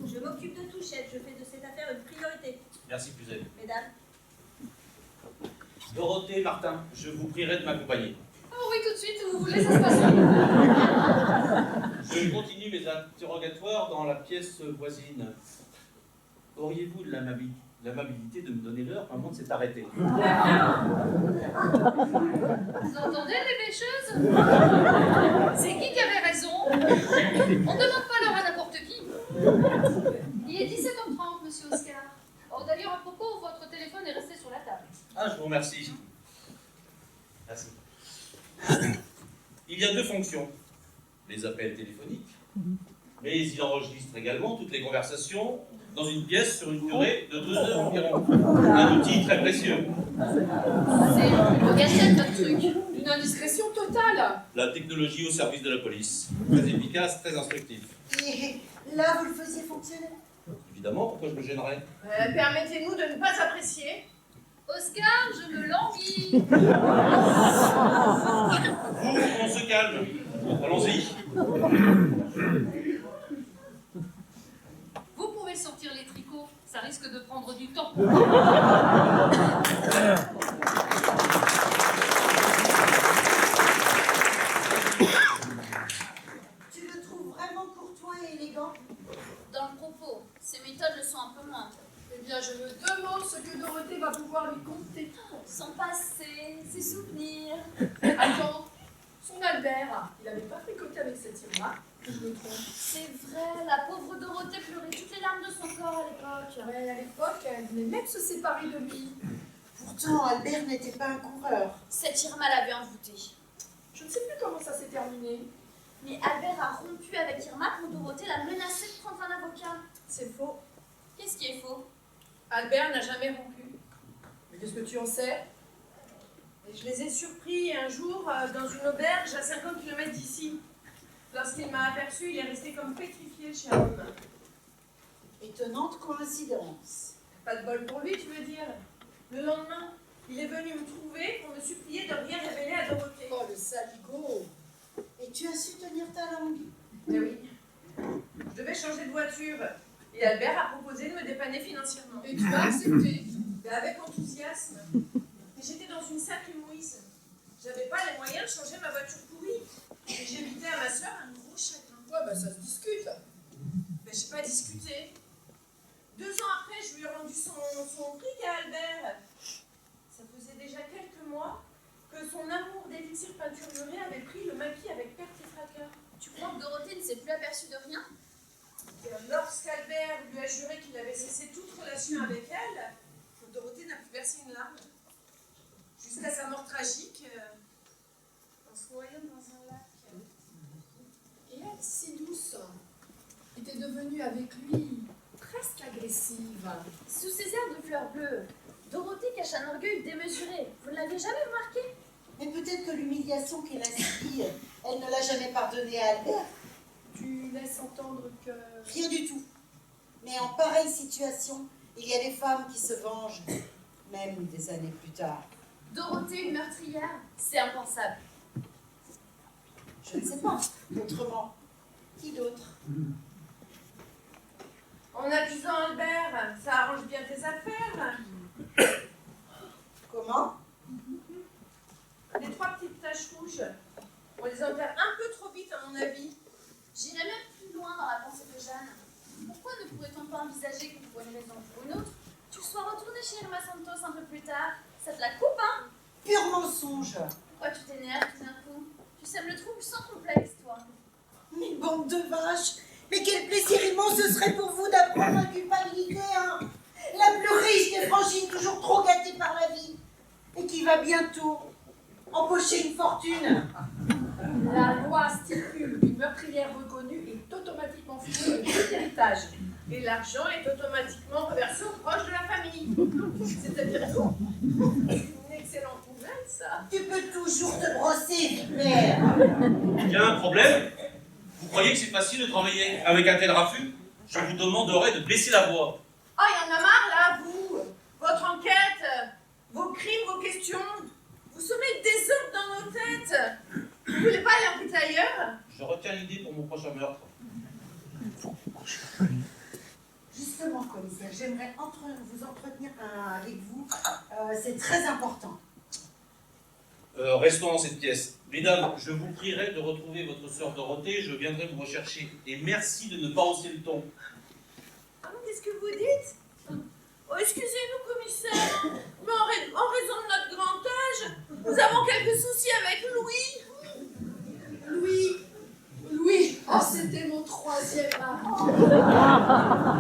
Je m'occupe de tout, chef. Je fais de cette affaire une priorité. Merci, accusé. Mesdames. Dorothée Martin, je vous prierai de m'accompagner. Oh oui, tout de suite, où vous voulez, ça se passe. Je continue mes interrogatoires dans la pièce voisine. Auriez-vous de l'amabilité de me donner l'heure quand le monde s'est arrêté? Vous entendez les pêcheuses? C'est qui avait raison? On ne demande pas l'heure à n'importe qui. Il est 17h30, monsieur Oscar. Oh, d'ailleurs, à propos, votre téléphone est resté sur la table. Ah, je vous remercie. Merci. Il y a deux fonctions. Les appels téléphoniques, mais il enregistre également toutes les conversations dans une pièce sur une durée de 2 heures environ. Un outil très précieux. C'est une gâchette, votre truc. Une indiscrétion totale. La technologie au service de la police. Très efficace, très instructif. Et là, vous le faisiez fonctionner? Évidemment, pourquoi je me gênerais? Permettez-nous de ne pas apprécier. Oscar, je me languis. On se calme. Allons-y. Vous pouvez sortir les tricots, ça risque de prendre du temps. Tu le trouves vraiment courtois et élégant? Dans le propos, ses méthodes le sont un peu moins. Eh bien, je me demande ce que Dorothée va pouvoir lui conter. Son passé, ses souvenirs. Attends, son Albert, il n'avait pas fricoté avec cette Irma, que je me trompe. C'est vrai, la pauvre Dorothée pleurait toutes les larmes de son corps à l'époque. Ouais, à l'époque, elle venait même se séparer de lui. Pourtant, Albert n'était pas un coureur. Cette Irma l'avait envoûté. Je ne sais plus comment ça s'est terminé. Mais Albert a rompu avec Irma quand Dorothée l'a menacé de prendre un avocat. C'est faux. Qu'est-ce qui est faux? Albert n'a jamais rompu. Mais qu'est-ce que tu en sais? Et je les ai surpris un jour dans une auberge à 50 km d'ici. Lorsqu'il m'a aperçu, il est resté comme pétrifié, cher homme. Étonnante coïncidence. Pas de bol pour lui, tu veux dire? Le lendemain, il est venu me trouver pour me supplier de rien révéler à Dorothée. Oh, le saligo! Et tu as su tenir ta langue? Mais oui. Je devais changer de voiture. Et Albert a proposé de me dépanner financièrement. Et tu as accepté? Mais avec enthousiasme. Mais j'étais dans une sacrée mouise. J'avais pas les moyens de changer ma voiture pourrie. Et j'évitais à ma soeur un gros chagrin. Ouais, bah ça se discute. Mais j'ai pas discuté. 2 ans après, je lui ai rendu son fric à Albert. Ça faisait déjà quelques mois que son amour d'élixir peinturluré avait pris le maquis avec perte et fracas. Tu crois que Dorothée ne s'est plus aperçue de rien? Et lorsqu'Albert lui a juré qu'il avait cessé toute relation avec elle, Dorothée n'a plus versé une larme. Jusqu'à sa mort tragique, en se noyant dans un lac. Et elle, si douce, était devenue avec lui presque agressive. Sous ses airs de fleurs bleues, Dorothée cache un orgueil démesuré. Vous ne l'avez jamais remarqué? Mais peut-être que l'humiliation qu'elle a subie, elle ne l'a jamais pardonnée à Albert. Tu laisses entendre que... Rien du tout. Mais en pareille situation, il y a des femmes qui se vengent, même des années plus tard. Dorothée, une meurtrière? C'est impensable. Je ne sais pas. Autrement, qui d'autre? En accusant Albert, ça arrange bien tes affaires. Comment? Les 3 petites taches rouges, on les enterre un peu trop vite à mon avis. J'irai même plus loin dans la pensée de Jeanne. Pourquoi ne pourrait-on pas envisager que pour une raison ou pour une autre, tu sois retourné chez Irma Santos un peu plus tard? Ça te la coupe, hein? Pur mensonge. Pourquoi tu t'énerves tout d'un coup? Tu sèmes le trouble sans complexe, toi. Mais bande de vaches! Mais quel plaisir immense ce serait pour vous d'apprendre ma culpabilité, hein! La plus riche des frangines, toujours trop gâtée par la vie, et qui va bientôt empocher une fortune. La loi stipule qu'une meurtrière reconnue est automatiquement fouillée de tout héritage. Et l'argent est automatiquement reversé aux proches de la famille. C'est-à-dire tout. C'est une excellente nouvelle, ça. Tu peux toujours te brosser, vipère. Il y a un problème? Vous croyez que c'est facile de travailler avec un tel raffut? Je vous demanderai de baisser la voix. Oh, il y en a marre, là, vous. Votre enquête, vos crimes, vos questions. Vous semez des désordre dans nos têtes. Vous voulez pas aller enquêter ailleurs? Je retiens l'idée pour mon prochain meurtre. Justement, commissaire, j'aimerais vous entretenir avec vous. C'est très important. Restons dans cette pièce. Mesdames, je vous prierai de retrouver votre sœur Dorothée, je viendrai vous rechercher. Et merci de ne pas hausser le ton. Ah, qu'est-ce que vous dites? Oh, excusez-nous, commissaire, mais en raison de notre grand âge, nous avons quelques soucis avec Louis. Louis, oh, c'était mon troisième mari.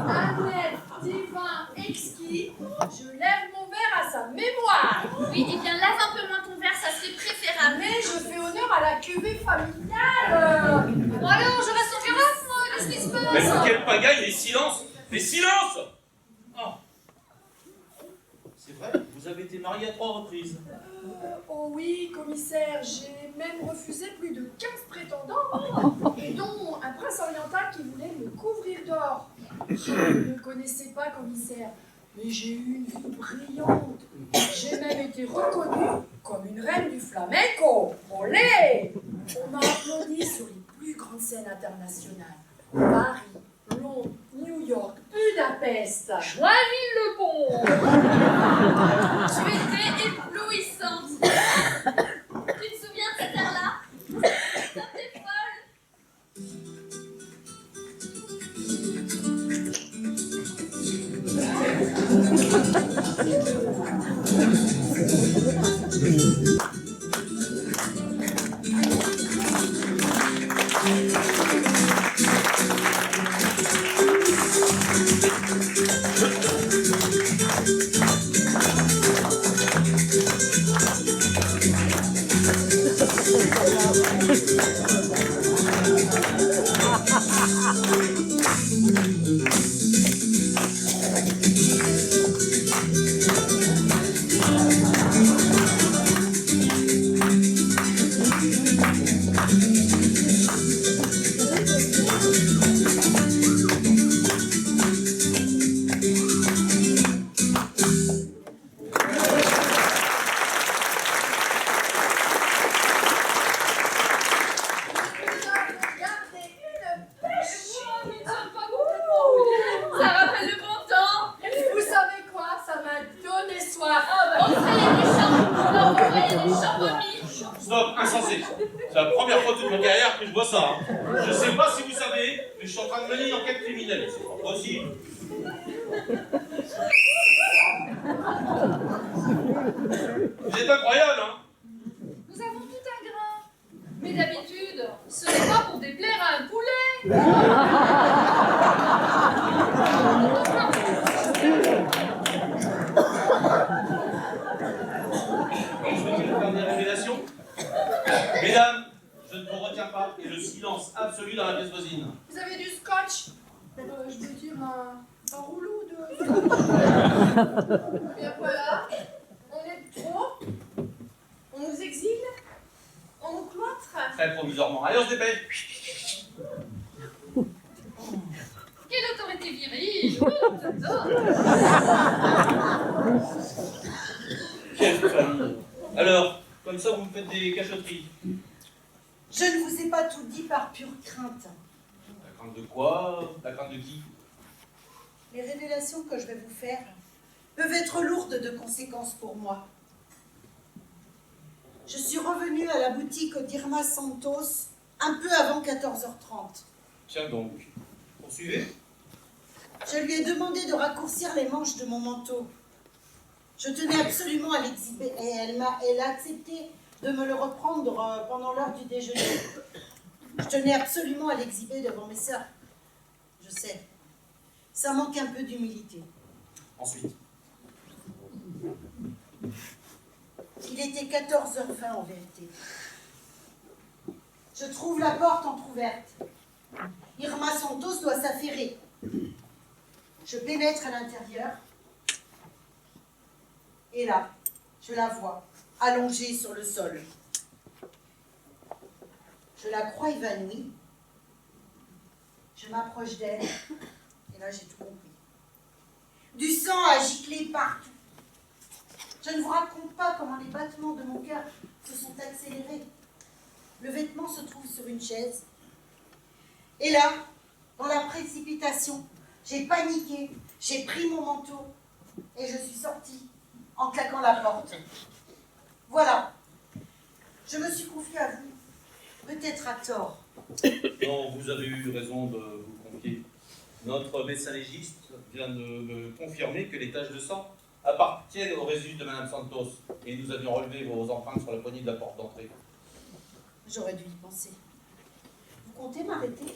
Un être divin, exquis, je lève mon verre à sa mémoire. Oui, eh bien, lave un peu moins ton verre, ça serait préférable. Mais je fais honneur à la cuvée familiale. Bon alors, je reste en carafe, moi, qu'est-ce qui se passe? Mais quelle pagaille, les silences! Les silences! Oh. C'est vrai, vous avez été marié à 3 reprises. Oh oui, commissaire, j'ai même refusé plus de 15 prétendants, et dont un prince oriental qui voulait me couvrir d'or. Je ne le connaissais pas, commissaire, mais j'ai eu une vie brillante. J'ai même été reconnue comme une reine du flamenco. Olé! On m'a applaudi sur les plus grandes scènes internationales. Paris, Londres, New York, Budapest. Joinville-le-Pont. Tu étais éblouissante. Tu te souviens de cette heure-là? T'es folle. Ça rappelle le bon temps. Vous savez quoi? Ça m'a donné soif. On voyait des champs vomis. Stop, insensé. C'est la première fois de toute ma carrière que je vois ça. Hein. Je sais pas si vous savez, mais je suis en train de mener une enquête criminelle. C'est pas possible. Vous êtes incroyable, hein? Nous avons tout un grain. Mais d'habitude, ce n'est pas pour déplaire à un poulet. Souhaitez-vous faire des révélations? Mesdames, je ne vous retiens pas et le silence absolu dans la pièce voisine. Vous avez du scotch? Je veux dire un rouleau de... Bien voilà, on est trop, on nous exile, on nous cloître. Très provisoirement. Allez, on se dépêche. Quelle autorité virile. Oh, j'adore. Quelle famille. Alors, comme ça, vous me faites des cachotteries. Je ne vous ai pas tout dit par pure crainte. La crainte de quoi? La crainte de qui? Les révélations que je vais vous faire peuvent être lourdes de conséquences pour moi. Je suis revenue à la boutique d'Irma Santos un peu avant 14h30. Tiens donc. Poursuivez. Je lui ai demandé de raccourcir les manches de mon manteau. Je tenais absolument à l'exhiber et elle a accepté de me le reprendre pendant l'heure du déjeuner. Je tenais absolument à l'exhiber devant mes sœurs. Je sais, ça manque un peu d'humilité. Ensuite. Il était 14h20 en vérité. Je trouve la porte entr'ouverte. Irma Santos doit s'affairer. Je pénètre à l'intérieur. Et là, je la vois, allongée sur le sol. Je la crois évanouie. Je m'approche d'elle. Et là, j'ai tout compris. Du sang a giclé partout. Je ne vous raconte pas comment les battements de mon cœur se sont accélérés. Le vêtement se trouve sur une chaise. Et là, dans la précipitation, j'ai paniqué, j'ai pris mon manteau et je suis sortie en claquant la porte. Voilà, Je me suis confiée à vous, peut-être à tort. Non, vous avez eu raison de vous confier. Notre médecin légiste vient de me confirmer que les taches de sang appartiennent au résidu de Madame Santos. Et nous avions relevé vos empreintes sur la poignée de la porte d'entrée. J'aurais dû y penser. Vous comptez m'arrêter?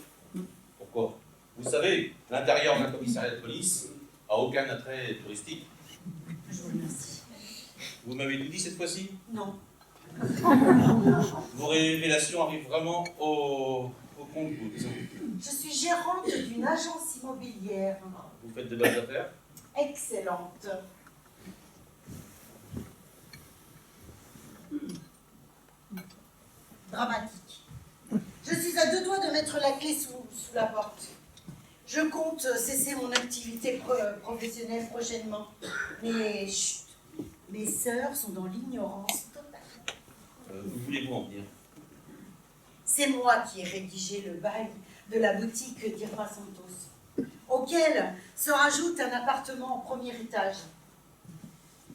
Pourquoi? Vous savez, l'intérieur d'un commissariat de police a aucun attrait touristique. Je vous remercie. Vous m'avez tout dit cette fois-ci? Non. Vos révélations arrivent vraiment au compte-gouttes. Je suis gérante d'une agence immobilière. Vous faites de bonnes affaires? Excellente. Dramatique. Je suis à deux doigts de mettre la clé sous la porte. Je compte cesser mon activité professionnelle prochainement. Mais chut, mes sœurs sont dans l'ignorance totale. Où voulez-vous en venir? C'est moi qui ai rédigé le bail de la boutique d'Irma Santos, auquel se rajoute un appartement au premier étage.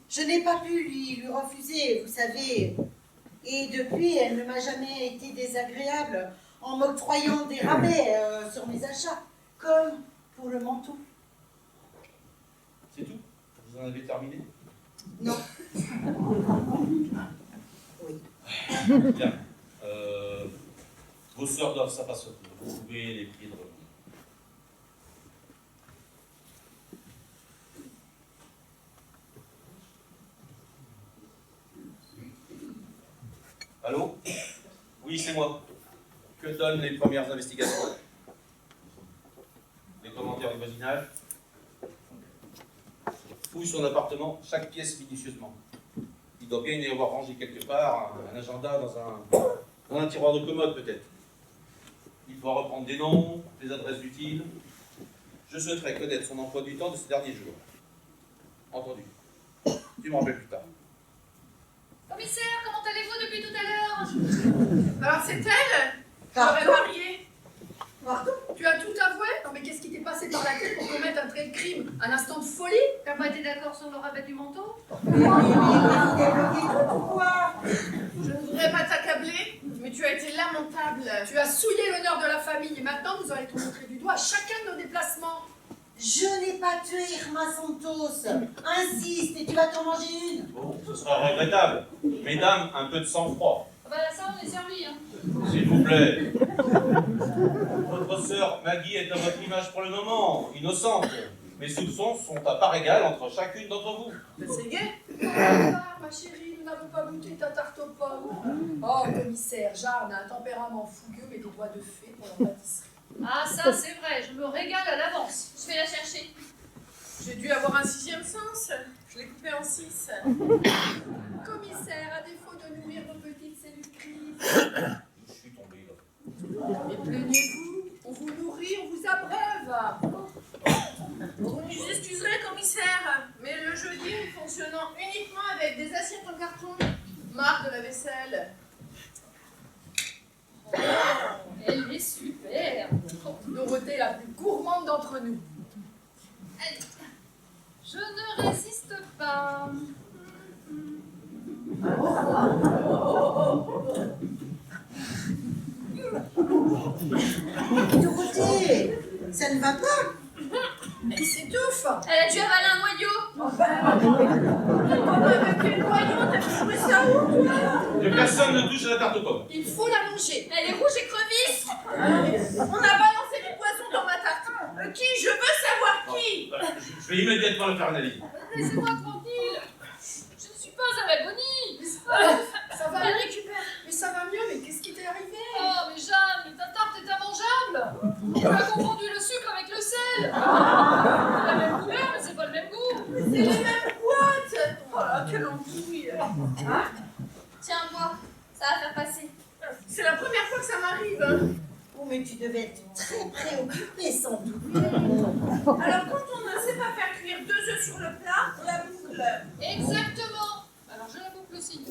Je n'ai pas pu lui refuser, vous savez, et depuis, elle ne m'a jamais été désagréable en m'octroyant des rabais sur mes achats, comme pour le manteau. C'est tout? Vous en avez terminé? Non. Oui. Bien. Vos sœurs doivent s'apercevoir. Vous pouvez les prier de revenir. Allô? Oui, c'est moi. Que donnent les premières investigations? Les commentaires du voisinage? Fouille son appartement, chaque pièce minutieusement. Il doit bien y avoir rangé quelque part un agenda dans un tiroir de commode peut-être. Il doit reprendre des noms, des adresses utiles. Je souhaiterais connaître son emploi du temps de ces derniers jours. Entendu. Tu me rappelles plus tard. Commissaire, comment allez-vous depuis tout à l'heure? Alors c'est elle? Pardon? J'aurais marié. Pardon? Tu as tout avoué? Non mais qu'est-ce qui t'est passé par la tête pour commettre un tel crime? Un instant de folie? T'as pas été d'accord sur le rabat du manteau? Mais vous débloquez tout ou quoi? Je ne voudrais pas t'accabler, mais tu as été lamentable. Tu as souillé l'honneur de la famille et maintenant vous allez te montrer du doigt à chacun de nos déplacements. Je n'ai pas tué Irma Santos. Insiste et tu vas t'en manger une. Bon, ce sera regrettable. Mesdames, un peu de sang-froid. Ah bah ça, on est servi, hein. S'il vous plaît. Votre sœur Maggie est à votre image pour le moment, innocente. Mes soupçons sont à part égale entre chacune d'entre vous. C'est gay. Ah, ma chérie, nous n'avons pas goûté ta tarte aux pommes. Oh, commissaire, Jeanne a un tempérament fougueux mais des doigts de fée pour la pâtisserie. Ah ça, c'est vrai, je me régale à l'avance. Je vais la chercher. J'ai dû avoir un sixième sens. Je l'ai coupé en 6. Commissaire, à défaut de nourrir nos petites séductrices, Je suis tombé là. mais plaignez-vous, on vous nourrit, on vous abreuve. Vous nous excuserez, commissaire, mais le jeudi, nous fonctionnons uniquement avec des assiettes en carton, marque de la vaisselle. Oh, elle est super. Dorothée est la plus gourmande d'entre nous. Allez. Je ne résiste pas. Dorothée, ça ne va pas. Elle s'étouffe. Elle a dû avaler un noyau. Avec quel noyau, t'as trouvé ça où, toi? Que personne ne touche à la tarte aux pommes. Il faut la manger. Elle est rouge et crevisse. On a balancé du poison dans ma tarte. Qui? Je veux savoir qui. Je vais immédiatement le faire analyser. Laissez-moi tranquille. Je ne suis pas à l'agonie. Ça va Elle mieux. récupère. Mais ça va mieux, mais qu'est-ce qui t'est arrivé? Oh, mais Jeanne, ta tarte est immangeable. Tu as confondu le sucre avec le sel. C'est la même couleur, mais c'est pas le même goût. C'est les mêmes boîtes. Oh là, quelle embrouille. Tiens, bois, ça va faire passer. C'est la première fois que ça m'arrive. Oh, mais tu devais être très préoccupée sans doute. Alors, quand on ne sait pas faire cuire 2 œufs sur le plat, on la boucle. Exactement. Alors je la boucle aussi. Nous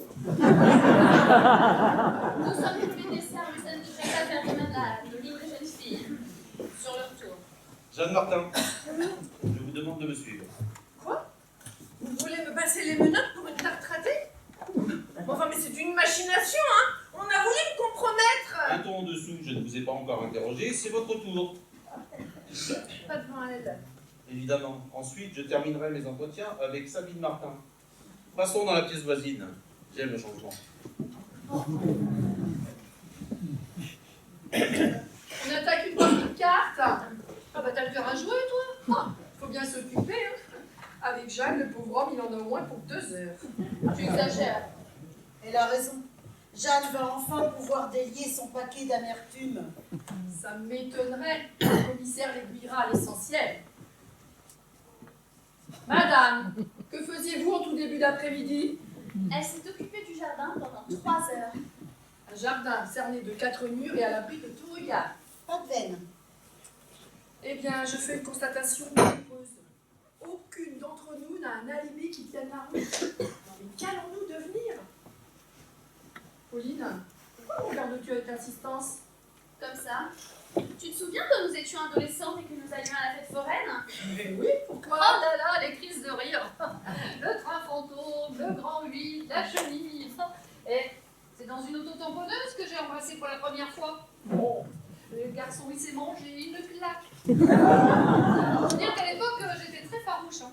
sommes tous les desserts, mais ça ne devrait pas faire les mains de l'île de jeunes filles. Sur leur tour. Jeanne Martin, je vous demande de me suivre. Quoi? Vous voulez me passer les menottes pour une tarte ratée? Enfin, mais c'est une machination, hein? encore interrogé, c'est votre tour. Pas devant elle. Évidemment. Ensuite, je terminerai mes entretiens avec Sabine Martin. Passons dans la pièce voisine. J'aime le changement. On attaque une partie de cartes. Ah bah t'as le cœur à jouer, toi. Ah, faut bien s'occuper, hein. Avec Jeanne, le pauvre homme, il en a au moins pour 2 heures. Tu exagères. Elle a raison. Jeanne va enfin pouvoir délier son paquet d'amertume. Ça m'étonnerait que le commissaire l'aiguillera à l'essentiel. Madame, que faisiez-vous en tout début d'après-midi? Elle s'est occupée du jardin pendant 3 heures. Un jardin cerné de 4 murs et à l'abri de tout regard. Pas de veine. Eh bien, je fais une constatation malheureuse. Aucune d'entre nous n'a un alibi qui tienne la route. Mais qu'allons-nous devenir? Pauline, pourquoi regardes-tu avec insistance? Comme ça. Tu te souviens quand nous étions adolescentes et que nous allions à la fête foraine? Eh oui, pourquoi? Oh là là, les crises de rire. Le train fantôme, le grand 8, la chenille. Et c'est dans une auto-tamponneuse que j'ai embrassé pour la première fois. Bon, le garçon, il s'est mangé une claque. Faut dire qu'à l'époque, j'étais très farouche.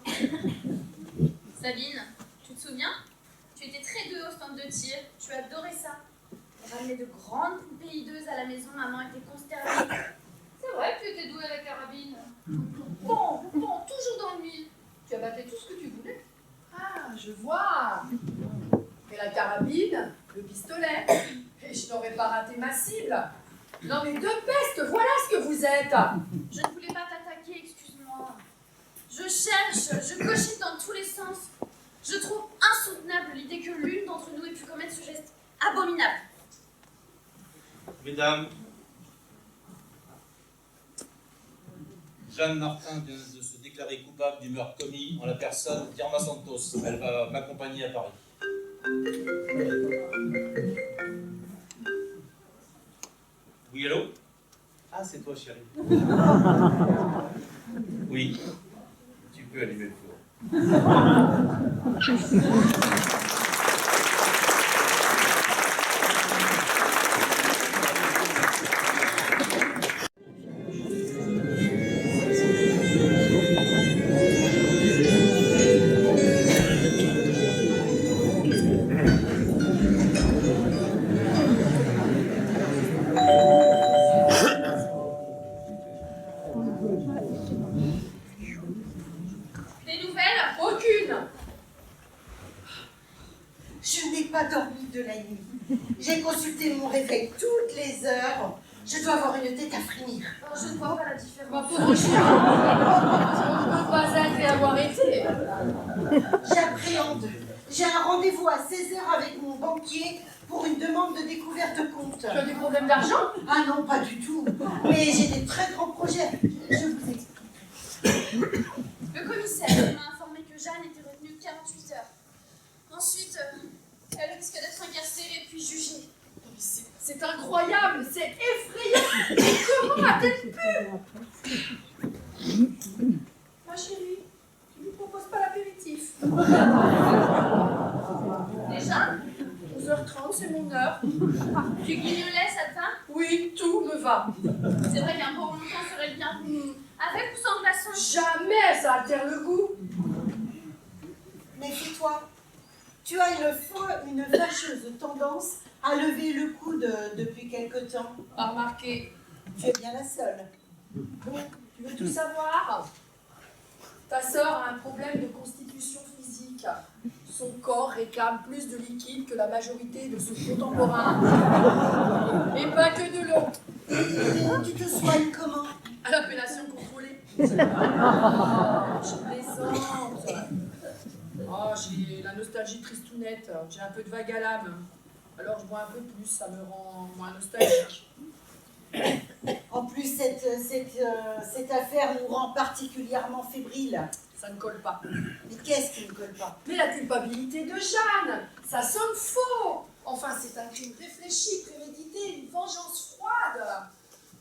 Sabine, tu te souviens? Tu étais très douée au stand de tir. Tu adorais ça. On ramenait de grandes poupées hideuses à la maison. Maman était consternée. C'est vrai que tu étais douée à la carabine. Bon, toujours dans le mille. Tu abattais tout ce que tu voulais. Ah, je vois. Et la carabine, le pistolet. Et je n'aurais pas raté ma cible. Non mais de peste, voilà ce que vous êtes. Je ne voulais pas t'attaquer, excuse-moi. Je cherche, je cochite dans tous les sens. Je trouve insoutenable l'idée que l'une d'entre nous ait pu commettre ce geste abominable. Mesdames, Jeanne Martin vient de se déclarer coupable du meurtre commis en la personne d'Irma Santos. Elle va m'accompagner à Paris. Oui, allô? Ah, c'est toi, chérie. Oui, tu peux allumer le four. Des nouvelles? Aucune. Je n'ai pas dormi de la nuit. J'ai consulté mon réveil toutes les heures. Je dois avoir une tête à frémir. Oh, je ne vois pas la Ma différence. pauvre chérie, on ne peut pas être et avoir été. J'appréhende. J'ai un rendez-vous à 16h avec mon banquier pour une demande de découverte de compte. Tu as des problèmes d'argent? Ah non, pas du tout. Mais j'ai des très grands projets. Je vous explique. Le commissaire m'a informé que Jeanne était retenue 48 heures. Ensuite, elle risque d'être incarcérée puis jugée. Non, mais c'est incroyable, c'est effrayant. Mais comment a-t-elle pu? Ma chérie, tu ne lui proposes pas l'apéritif? Déjà, 11h30, c'est mon heure. tu guignolais, ça te va? Oui, tout me va. C'est vrai qu'un bon montant serait le bienvenu. Avec ou sans glaçon? Jamais ça altère le goût. Méfie-toi. Tu as une fâcheuse tendance à lever le coude depuis quelque temps. Pas remarqué. Tu es bien la seule. Bon, tu veux tout savoir? Ta sœur a un problème de constitution physique. Son corps réclame plus de liquide que la majorité de ses contemporains. Et pas que de l'eau. Tu te soignes comment? À l'appellation contrôlée. Je plaisante. Oh, j'ai la nostalgie tristounette. J'ai un peu de vague à l'âme. Alors je bois un peu plus, ça me rend moins nostalgique. En plus, cette affaire nous rend particulièrement fébriles. Ça ne colle pas. Mais qu'est-ce qui ne colle pas? Mais la culpabilité de Jeanne, ça sonne faux. Enfin, c'est un crime réfléchi, prémédité, une vengeance froide.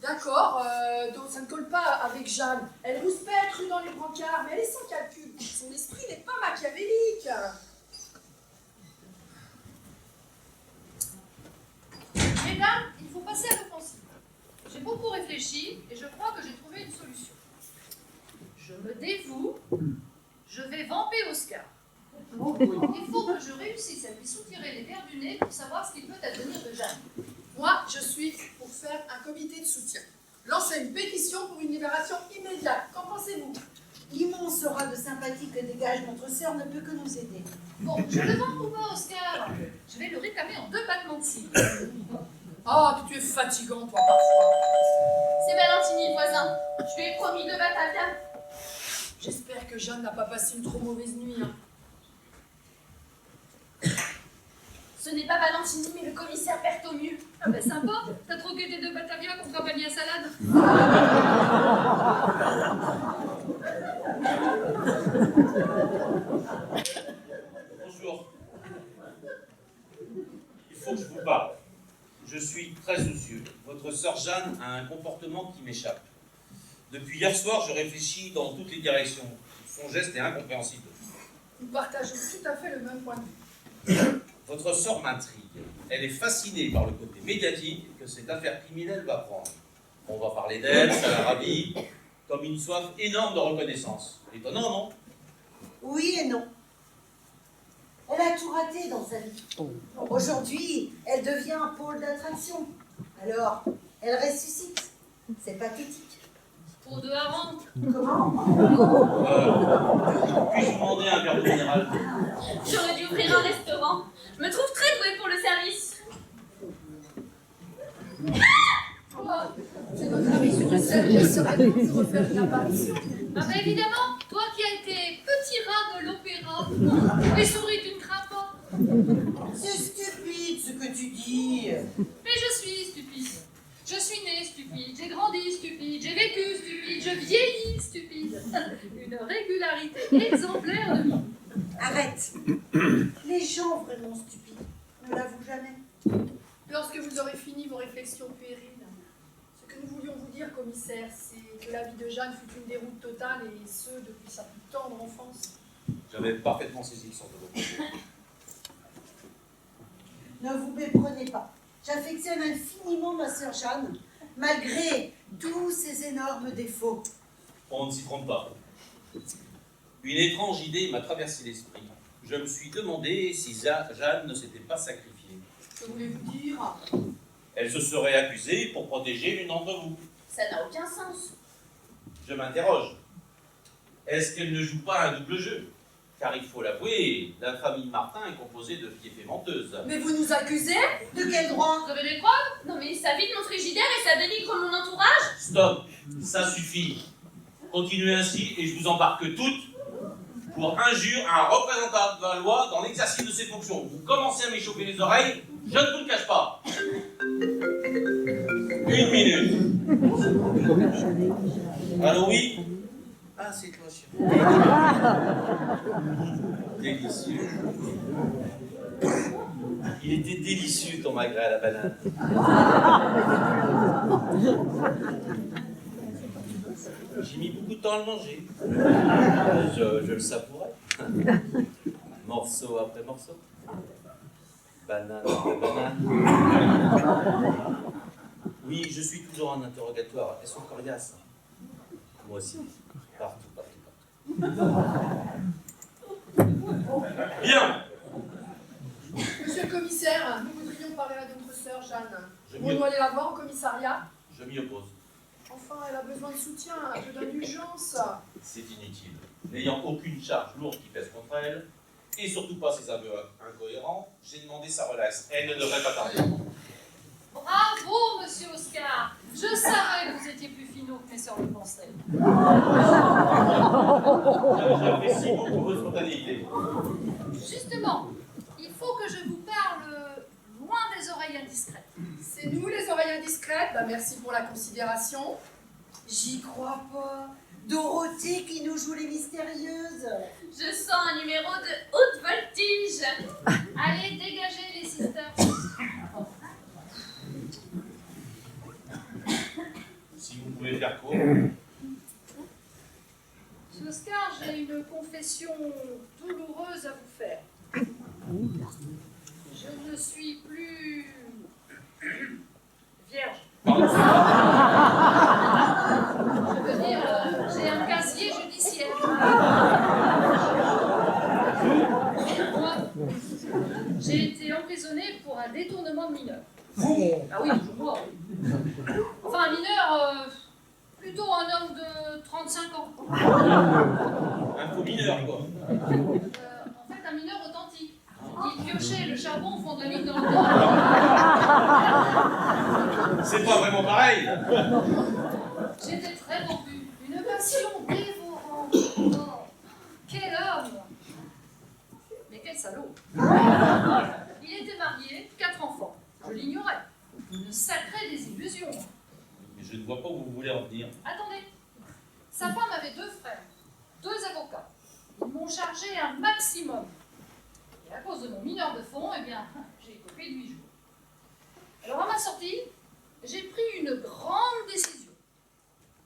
D'accord, donc ça ne colle pas avec Jeanne. Elle rouspète, rue dans les brancards, mais elle est sans calcul. Son esprit n'est pas machiavélique. Mesdames, il faut passer à l'offensive. J'ai beaucoup réfléchi et je crois que j'ai trouvé une solution. Je me dévoue, je vais vamper Oscar. Il faut que je réussisse à lui soutirer les verres du nez pour savoir ce qu'il peut advenir de Jeanne. Moi, je suis pour faire un comité de soutien. Lancer une pétition pour une libération immédiate. Qu'en pensez-vous? L'immense aura de sympathie que dégage notre sœur ne peut que nous aider. Bon, je le vends ou pas, Oscar? Je vais le réclamer en 2 battements de cils. Ah, tu es fatigant, toi, parfois. C'est Valentini, voisin. Je lui ai promis 2 batavias. J'espère que Jeanne n'a pas passé une trop mauvaise nuit. Hein. Ce n'est pas Valentini, mais le commissaire Berthomieux. Ah ben sympa, t'as troqué tes 2 batavias contre un panier à salade. Bonjour. Il faut que je vous parle. Je suis très soucieux. Votre sœur Jeanne a un comportement qui m'échappe. Depuis hier soir, je réfléchis dans toutes les directions. Son geste est incompréhensible. Nous partageons tout à fait le même point de vue. Votre sœur m'intrigue. Elle est fascinée par le côté médiatique que cette affaire criminelle va prendre. On va parler d'elle, ça la ravit, comme une soif énorme de reconnaissance. Étonnant, non? Oui et non. Elle a tout raté dans sa vie. Aujourd'hui, elle devient un pôle d'attraction. Alors, elle ressuscite. C'est pathétique. Pour 2 harengs. Comment? Puis-je vous demander un verre de minéral? J'aurais dû ouvrir un restaurant. Je me trouve très douée pour le service. C'est notre ami Sucressel qui serait de refaire une apparition. Ah ben évidemment, toi qui as été petit rat de l'opéra et souris tu ne crains pas. C'est stupide ce que tu dis. Mais je suis stupide. Je suis née stupide, j'ai grandi stupide, j'ai vécu stupide, je vieillis stupide. Une régularité exemplaire de vie. Arrête. Les gens vraiment stupides ne l'avouent jamais. Lorsque vous aurez fini vos réflexions puériles, ce que nous voulions vous dire, commissaire, c'est que la vie de Jeanne fut une déroute totale, et ce, depuis sa plus tendre enfance. J'avais parfaitement saisi le sens de vos propos. Ne vous méprenez pas. J'affectionne infiniment ma sœur Jeanne, malgré tous ses énormes défauts. On ne s'y trompe pas. Une étrange idée m'a traversé l'esprit. Je me suis demandé si Jeanne ne s'était pas sacrifiée. Que voulez-vous dire? Elle se serait accusée pour protéger l'une d'entre vous. Ça n'a aucun sens. Je m'interroge. Est-ce qu'elle ne joue pas un double jeu? Car il faut l'avouer, la famille Martin est composée de fiefs et menteuses. Mais vous nous accusez? De quel droit? Vous avez des preuves? Non mais ça vide mon frigidaire et ça dénigre mon entourage. Stop, ça suffit. Continuez ainsi et je vous embarque toutes pour injure à un représentant de la loi dans l'exercice de ses fonctions. Vous commencez à m'échauffer les oreilles, je ne vous le cache pas. 1 minute. Allô, oui? Ah, c'est toi, chérie. Délicieux. Il était délicieux ton magret à la banane. J'ai mis beaucoup de temps à le manger. Je le savourais. Morceau après morceau. Banane après banane. Oui, je suis toujours en interrogatoire. Elles sont coriaces. Moi aussi. Partout, partout, partout. Bien. Monsieur le commissaire, nous voudrions parler à notre sœur Jeanne. Je On doit aller la voir au commissariat. Je m'y oppose. Enfin, elle a besoin de soutien, un peu d'indulgence. C'est inutile. N'ayant aucune charge lourde qui pèse contre elle, et surtout pas ses aveux incohérents, j'ai demandé sa relaxe. Elle ne devrait pas tarder. Bravo, monsieur Oscar. Je savais que vous étiez plus finot que mes sœurs le pensaient. J'apprécie beaucoup votre spontanéité. Justement, il faut que je vous parle loin des oreilles indiscrètes. C'est nous les oreilles indiscrètes. Bah, merci pour la considération. J'y crois pas. Dorothée qui nous joue les mystérieuses. Je sens un numéro de haute voltige. Allez, dégagez les sisters. Si vous pouvez faire court. Monsieur Oscar, j'ai une confession douloureuse à vous faire. Je ne suis plus vierge. Pardon. J'ai été emprisonnée pour un détournement de mineur. Ah oui, je vois. Oui. Enfin, un mineur, plutôt un homme de 35 ans. Un faux mineur, quoi. En fait, un mineur authentique. Il piochait le charbon au fond de la mine dans le temps. C'est pas vraiment pareil. J'étais très corpue. Une passion dévorante. Oh, quel homme! Mais quel salaud! Il était marié, 4 enfants. Je l'ignorais. Une sacrée désillusion. Mais je ne vois pas où vous voulez en venir. Attendez. Sa femme avait 2 frères, 2 avocats. Ils m'ont chargé un maximum. Et à cause de mon mineur de fond, eh bien, j'ai écopé de 8 jours. Alors à ma sortie, j'ai pris une grande décision.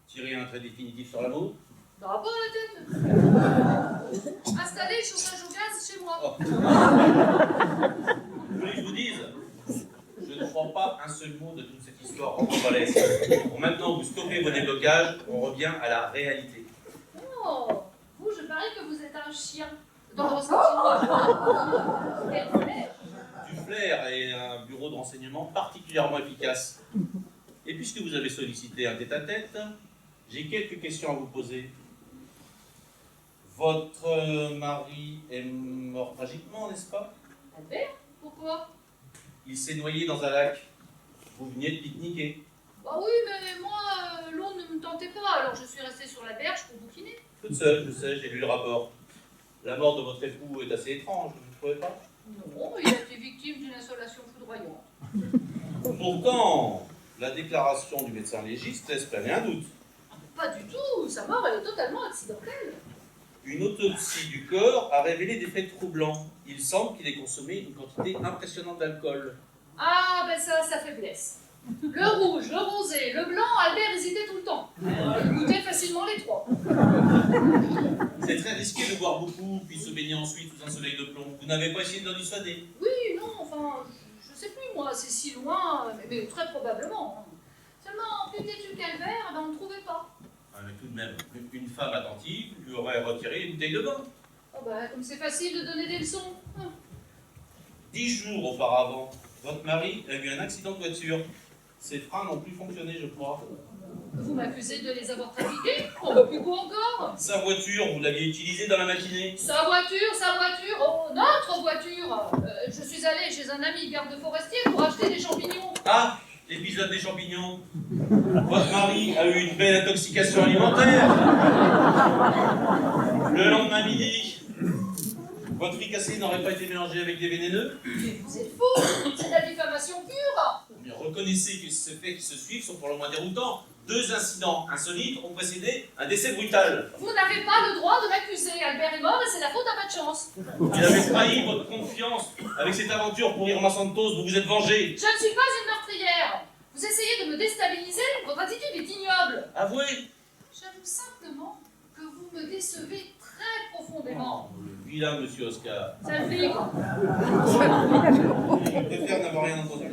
Tirer un trait définitif sur l'amour? Non, pas la tête. Installer le chauffage au gaz chez moi. Oh. Vous voulez que je vous dise? Je ne crois pas un seul mot de toute cette histoire rocambolesque. Bon, maintenant, vous stoppez vos déblocages, on revient à la réalité. Oh, vous, je parie que vous êtes un chien. Dans le ressentiment. Quel flair. Du flair et un bureau de renseignement particulièrement efficace. Et puisque vous avez sollicité un tête-à-tête, j'ai quelques questions à vous poser. Votre mari est mort tragiquement, n'est-ce pas? Albert? Pourquoi? Il s'est noyé dans un lac. Vous veniez de pique-niquer. Bah oui, mais moi, l'eau ne me tentait pas, alors je suis restée sur la berge pour bouquiner. Toute seule, je sais, j'ai lu le rapport. La mort de votre époux est assez étrange, vous ne trouvez pas? Non, il a été victime d'une insolation foudroyante. Pourtant, la déclaration du médecin légiste laisse planer un doute. Pas du tout, sa mort elle est totalement accidentelle. Une autopsie du corps a révélé des faits troublants. Il semble qu'il ait consommé une quantité impressionnante d'alcool. Ah, ben ça, sa faiblesse. Le rouge, le rosé, le blanc, Albert hésitait tout le temps. Il goûtait facilement les 3. C'est très risqué de boire beaucoup, puis se baigner ensuite sous un soleil de plomb. Vous n'avez pas essayé de l'en dissuader? Oui, non, enfin, je sais plus, moi, c'est si loin, mais très probablement. Seulement, plus têtu qu'Albert, ben, on ne trouvait pas. Ah, mais tout de même, une femme attentive lui aurait retiré une bouteille de vin. Oh ben, comme c'est facile de donner des leçons. 10 jours auparavant, votre mari a eu un accident de voiture. Ses freins n'ont plus fonctionné, je crois. Vous m'accusez de les avoir trafiqués? On veut plus quoi encore? Sa voiture, vous l'aviez utilisée dans la matinée? Sa voiture, oh, notre voiture. Je suis allée chez un ami garde forestier pour acheter des champignons. Ah, l'épisode des champignons. Votre mari a eu une belle intoxication alimentaire. Le lendemain midi, votre fricassé n'aurait pas été mélangé avec des vénéneux? Mais vous êtes fou! C'est de la diffamation pure! Mais reconnaissez que ces faits qui se suivent sont pour le moins déroutants. 2 incidents insolites ont précédé un décès brutal. Vous n'avez pas le droit de m'accuser. Albert est mort et c'est la faute à pas de chance. Vous avez trahi votre confiance avec cette aventure pour Irma Santos, vous vous êtes vengé. Je ne suis pas une meurtrière. Vous essayez de me déstabiliser. Votre attitude est ignoble. Avouez. J'avoue simplement que vous me décevez très profondément. Oh, le vilain monsieur Oscar. Ça le flic. Je préfère n'avoir rien entendu.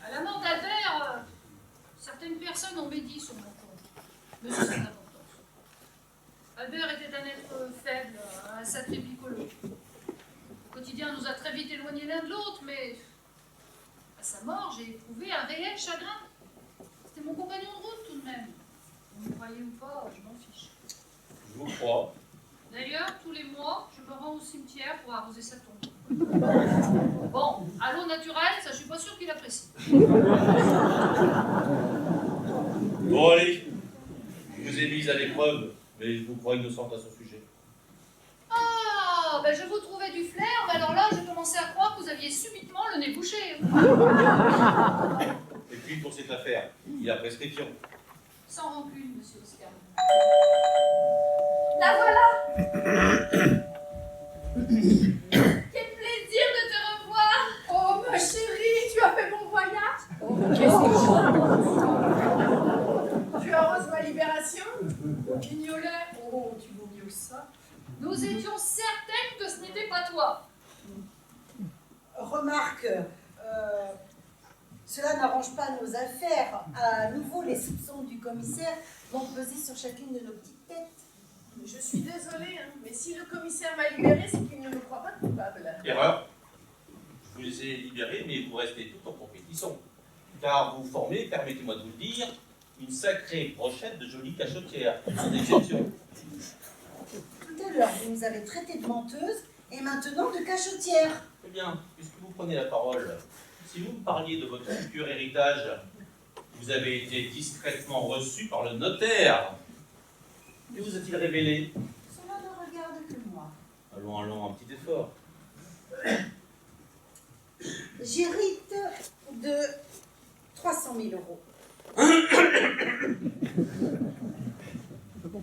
À la mort d'Albert, certaines personnes ont médit sur mon compte. Mais c'est sans importance. Albert était un être faible, un sacré piccolo. Le quotidien nous a très vite éloignés l'un de l'autre, mais à sa mort, j'ai éprouvé un réel chagrin. C'était mon compagnon de route tout de même. Vous me croyez ou pas, je m'en fiche. Je vous crois. D'ailleurs, tous les mois, je me rends au cimetière pour arroser sa tombe. Bon, à l'eau naturelle, ça je suis pas sûre qu'il apprécie. Bon allez, je vous ai mise à l'épreuve, mais je vous crois innocente à ce sujet. Ah, ben je vous trouvais du flair, mais alors là, je commençais à croire que vous aviez subitement le nez bouché. Et puis pour cette affaire, il y a prescription. Sans rancune, monsieur Oscar. La voilà! Quel plaisir de te revoir! Oh, ma chérie, tu as fait bon voyage? Oh, qu'est-ce que Tu es heureuse de ma libération? Mignolet? Oh, tu vaux mieux que ça. Nous étions certaines que ce n'était pas toi. Remarque, cela n'arrange pas nos affaires. À nouveau, les soupçons du commissaire vont peser sur chacune de nos petites têtes. Je suis désolée, hein, mais si le commissaire m'a libérée, c'est qu'il ne me croit pas coupable. Erreur. Je vous ai libéré, mais vous restez tout en compétition. Car vous formez, permettez-moi de vous le dire, une sacrée brochette de jolies cachotières, sans exception. Tout à l'heure, vous nous avez traité de menteuse et maintenant de cachotière. Eh bien, puisque vous prenez la parole, si vous me parliez de votre futur héritage, vous avez été discrètement reçu par le notaire. Que vous a-t-il révélé? Cela ne regarde que moi. Allons, allons, un petit effort. J'hérite de 300 000 euros.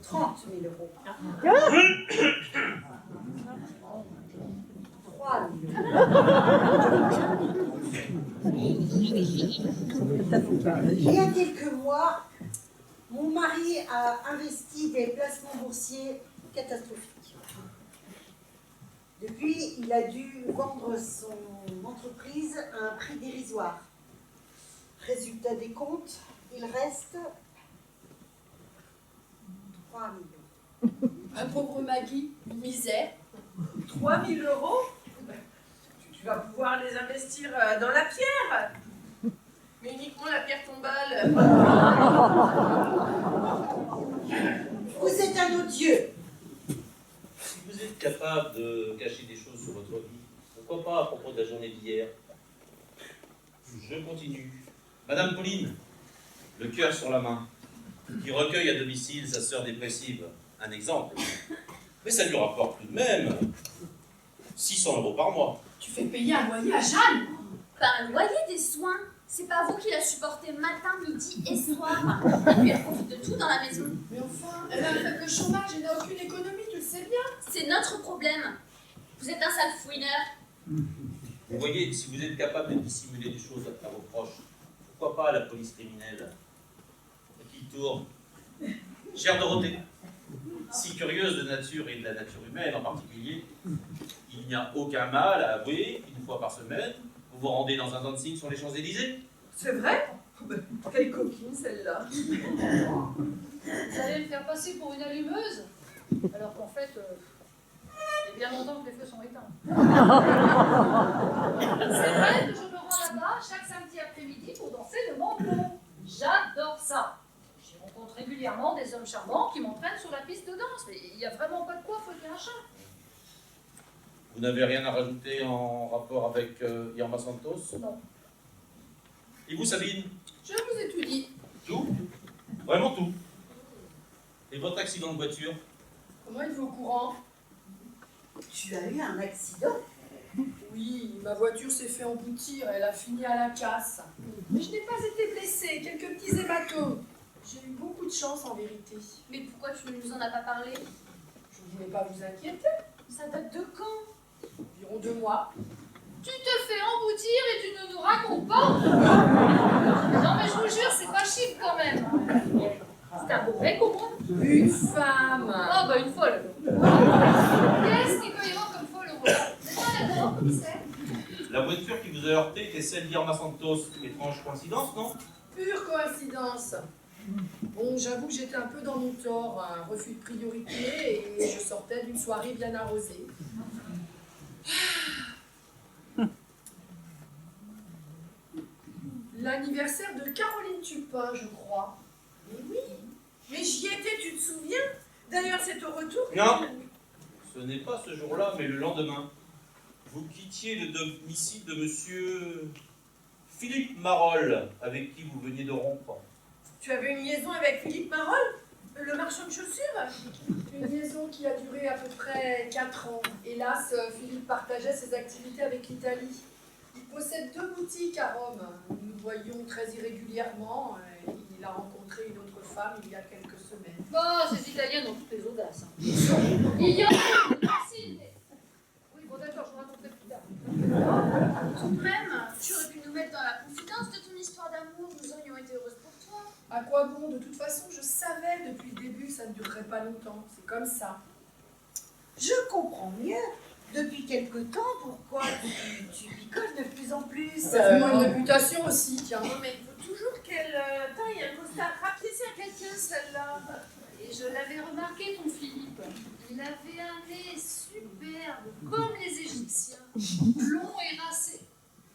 30 000 euros. 3 000. Il y a quelques mois, mon mari a investi des placements boursiers catastrophiques. Depuis, il a dû vendre son entreprise à un prix dérisoire. Résultat des comptes, il reste 3 millions. Un pauvre Maggie, une misère. 3 000 euros? Tu vas pouvoir les investir dans la pierre. Mais uniquement la pierre tombale. Vous êtes un odieux. Si vous êtes capable de cacher des choses sur votre vie, pourquoi pas à propos de la journée d'hier? Je continue. Madame Pauline, le cœur sur la main, qui recueille à domicile sa sœur dépressive. Un exemple. Mais ça lui rapporte tout de même 600 euros par mois. Tu fais payer un loyer à Jeanne? Pas un loyer, des soins. C'est pas vous qui la supportez matin, midi et soir. Et puis elle profite de tout dans la maison. Mais enfin, elle a un faible chômage et n'a aucune économie, tu le sais bien. C'est notre problème. Vous êtes un sale fouineur. Vous voyez, si vous êtes capable de dissimuler des choses à vos proches, pourquoi pas à la police criminelle qui tourne? Chère Dorothée, si curieuse de nature et de la nature humaine en particulier, il n'y a aucun mal à avouer qu'une fois par semaine, vous vous rendez dans un dancing sur les Champs-Élysées. C'est vrai? Quelle coquine celle-là. Vous allez me faire passer pour une allumeuse, alors qu'en fait, il y a bien longtemps que les feux sont éteints. C'est vrai que je me rends là-bas chaque samedi après-midi pour danser le mambo. J'adore ça. J'y rencontre régulièrement des hommes charmants qui m'entraînent sur la piste de danse, mais il n'y a vraiment pas de quoi fouetter un chat. Vous n'avez rien à rajouter en rapport avec Irma Santos? Non. Et vous, Sabine? Je vous ai tout dit. Tout? Vraiment tout? Et votre accident de voiture? Comment êtes-vous au courant? Tu as eu un accident? Oui, ma voiture s'est fait emboutir, elle a fini à la casse. Mais je n'ai pas été blessée, quelques petits hématomes. J'ai eu beaucoup de chance en vérité. Mais pourquoi tu ne nous en as pas parlé? Je ne voulais pas vous inquiéter. Ça date de quand? Environ 2 mois. Tu te fais emboutir et tu ne nous racontes pas? Non mais je vous jure, c'est pas chic quand même. C'est un beau mec au moins. Une femme. Ah bah une folle. Qu'est-ce qui peut y avoir comme folle au volant? Vous êtes pas d'accord, commissaire? La voiture qui vous a heurté était celle d'Irma Santos. Étrange coïncidence, non? Pure coïncidence. Bon, j'avoue que j'étais un peu dans mon tort, un refus de priorité et je sortais d'une soirée bien arrosée. L'anniversaire de Caroline Tupin, je crois. Mais oui, mais j'y étais, tu te souviens? D'ailleurs, c'est au retour que Non. Ce n'est pas ce jour-là, mais le lendemain. Vous quittiez le domicile de monsieur Philippe Marolles, avec qui vous veniez de rompre. Tu avais une liaison avec Philippe Marolles, le marchand de chaussures? Une liaison qui a duré à peu près 4 ans. Hélas, Philippe partageait ses activités avec l'Italie. Il possède 2 boutiques à Rome. Nous nous voyions très irrégulièrement. Il a rencontré une autre femme il y a quelques semaines. Bah, ces Italiens ont toutes les audaces. Hein. Il y en a aussi, mais... Oui, bon d'accord, je vous raconterai plus tard. Tout de même, tu aurais pu nous mettre dans la confidence de ton histoire d'amour, nous aurions été heureuses pour toi. À quoi bon? De toute façon, je savais depuis le début que ça ne durerait pas longtemps. C'est comme ça. Je comprends mieux. Depuis quelque temps, pourquoi tu picoles de plus en plus? C'est moi une réputation aussi, tiens. Non, mais il faut toujours qu'elle taille un costard. Rappelez-y à quelqu'un, celle-là. Et je l'avais remarqué, ton Philippe. Il avait un nez superbe, comme les Égyptiens, long et racé.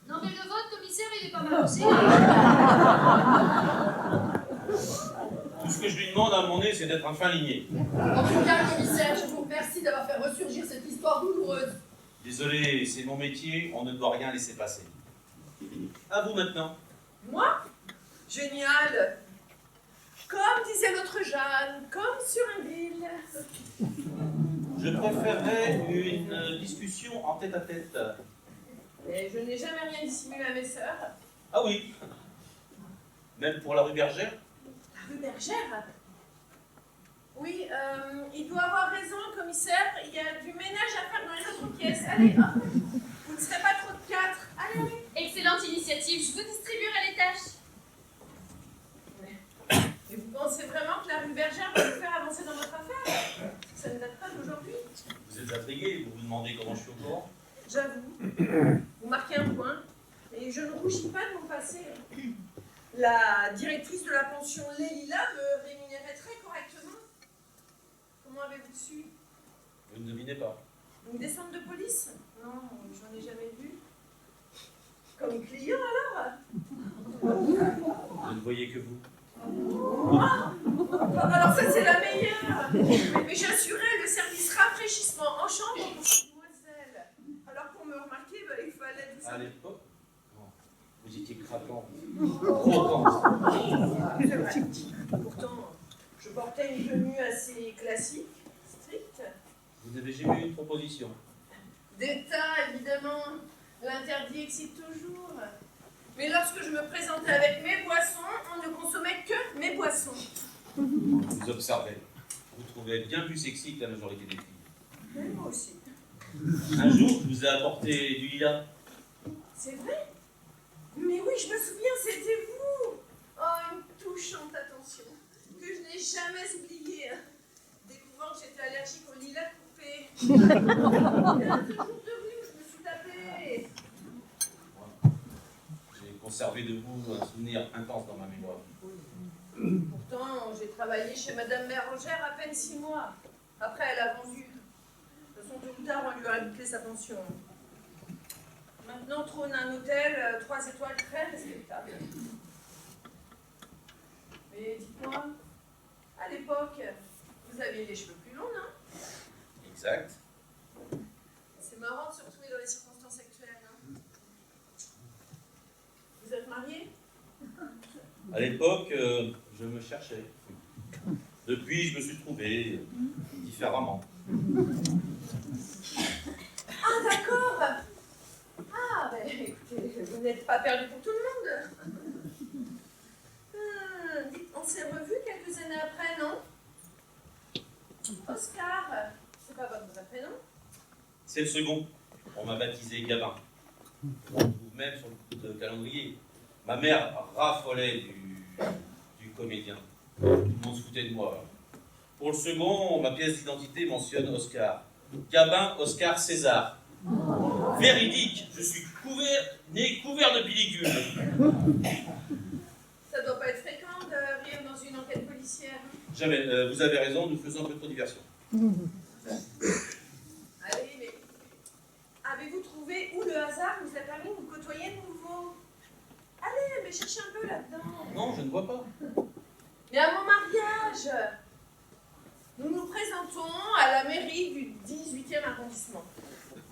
Non mais le vote, commissaire, il est pas mal aussi. Tout ce que je lui demande à mon nez, c'est d'être un fin ligné. En tout cas, commissaire, je vous remercie d'avoir fait ressurgir cette histoire douloureuse. Désolé, c'est mon métier, on ne doit rien laisser passer. À vous maintenant. Moi? Génial! Comme disait l'autre Jeanne, comme sur une ville. Je préférerais une discussion en tête-à-tête. Mais je n'ai jamais rien dissimulé à mes sœurs. Ah oui. Même pour la rue Bergère? La rue Bergère? Oui, il doit avoir raison, le commissaire. Il y a du ménage à faire dans les autres pièces. Allez, hop. Vous ne serez pas trop de 4. Allez, allez. Excellente initiative, je vous distribuerai les tâches. Mais vous pensez vraiment que la rue Bergère va vous faire avancer dans votre affaire? Ça ne date pas d'aujourd'hui. Vous êtes intrigué, vous vous demandez comment je suis au courant? J'avoue. Vous marquez un point. Et je ne rougis pas de mon passé. La directrice de la pension Lélila me rémunérait très correctement. Comment avez-vous su? Vous ne devinez pas. Une descente de police? Non, j'en ai jamais vu. Comme client alors? Vous ne voyez que vous. Ah, alors ça c'est la meilleure. Mais j'assurais le service rafraîchissement en chambre pour cette demoiselle. Alors pour me remarquer, il fallait tout ça. À l'époque, non, vous étiez craquant. Croquant. C'est vrai. Pourtant, je portais une tenue assez classique, stricte. Vous n'avez jamais eu une proposition. D'État, évidemment. L'interdit excite toujours. Mais lorsque je me présentais avec mes boissons, on ne consommait que mes boissons. Vous observez. Vous trouvez bien plus sexy que la majorité des filles. Mais moi aussi. Un jour, je vous ai apporté du lilas. C'est vrai? Mais oui, je me souviens, c'était vous. Oh, une touchante attention que je n'ai jamais oubliée. Découvrant que j'étais allergique au lilas coupé. Il y a un jour de rue où je me suis tapée. J'ai conservé de vous un souvenir intense dans ma mémoire. Pourtant, j'ai travaillé chez Madame Bérangère à peine 6 mois. Après, elle a vendu. De toute façon, tôt ou tard, on lui a bouclé sa pension. Maintenant, trône un hôtel 3 étoiles très respectable. Mais dites-moi, à l'époque, vous aviez les cheveux plus longs, non? Exact. C'est marrant de se retrouver dans les circonstances actuelles. Hein. Vous êtes marié? À l'époque, je me cherchais. Depuis, je me suis trouvé différemment. Ah, d'accord. Ah, ben écoutez, vous n'êtes pas perdu pour tout le monde. Dites, on s'est revus quelques années après, non? Oscar, c'est pas votre vrai prénom? C'est le second. On m'a baptisé Gabin. On le trouve même sur le calendrier. Ma mère raffolait du comédien. Tout le monde se foutait de moi. Pour le second, ma pièce d'identité mentionne Oscar. Gabin, Oscar, César. Véridique, je suis né couvert de pellicule. Ça doit pas être fréquent de rire dans une enquête policière. Jamais, vous avez raison, nous faisons un peu trop diversion. Allez, mais avez-vous trouvé où le hasard vous a permis de vous côtoyer de nouveau? Allez, mais cherchez un peu là-dedans. Non, je ne vois pas. Mais à mon mariage, nous nous présentons à la mairie du 18e arrondissement.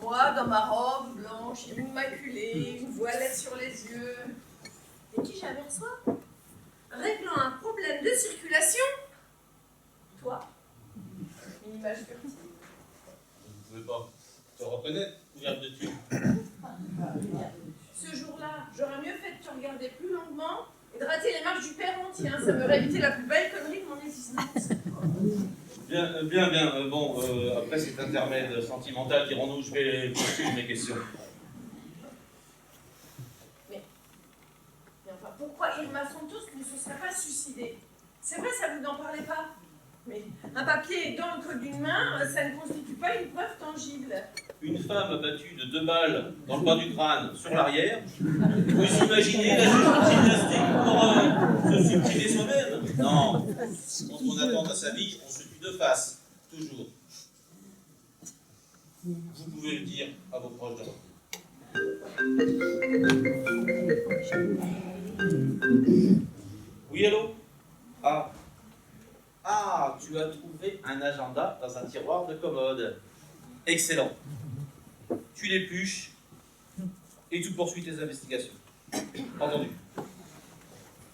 Moi, dans ma robe blanche, immaculée, une voilette sur les yeux. Et qui j'aperçois? Réglant un problème de circulation? Toi. Une image furtive. Vous ne pouvez pas te reconnaître, couverte de tubes. Ce jour-là, j'aurais mieux fait de te regarder plus longuement et de rater les marches du perron, tiens, ça m'aurait évité la plus belle connerie de mon existence. Bien. Bon, après cet intermède sentimental, dirons-nous, je vais poursuivre mes questions. Mais enfin, pourquoi Irma Santos ne se serait pas suicidée? C'est vrai, ça vous n'en parlez pas. Mais un papier dans le creux d'une main, ça ne constitue pas une preuve tant intangible. Une femme abattue de 2 balles dans le bas du crâne sur l'arrière. Vous imaginez la gymnastique pour se supprimer soi-même? Non. Quand on attend à sa vie, on se tue de face. Toujours. Vous pouvez le dire à vos proches de repos. Oui, allô? Ah, tu as trouvé un agenda dans un tiroir de commode. Excellent. Tu l'épluches et tu poursuis tes investigations. Entendu.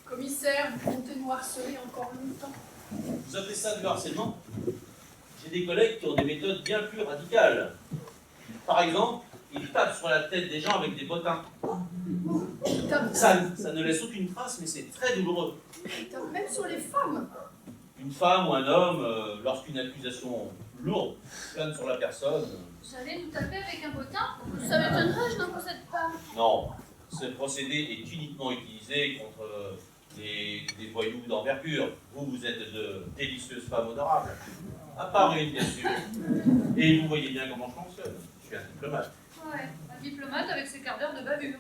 Commissaire, vous comptez nous harceler encore longtemps? Vous appelez ça du harcèlement? J'ai des collègues qui ont des méthodes bien plus radicales. Par exemple, ils tapent sur la tête des gens avec des bottins. Ça ne laisse aucune trace, mais c'est très douloureux. Ils tapent même sur les femmes. Une femme ou un homme, lorsqu'une accusation lourde plane sur la personne. J'allais nous taper avec un bottin. Ça m'étonnerait, je n'en possède pas. Non, ce procédé est uniquement utilisé contre des voyous d'envergure. Vous êtes de délicieuses femmes honorables. À part une, bien sûr. Et vous voyez bien comment je fonctionne. Je suis un diplomate. Ouais, un diplomate avec ses quarts d'heure de bavure.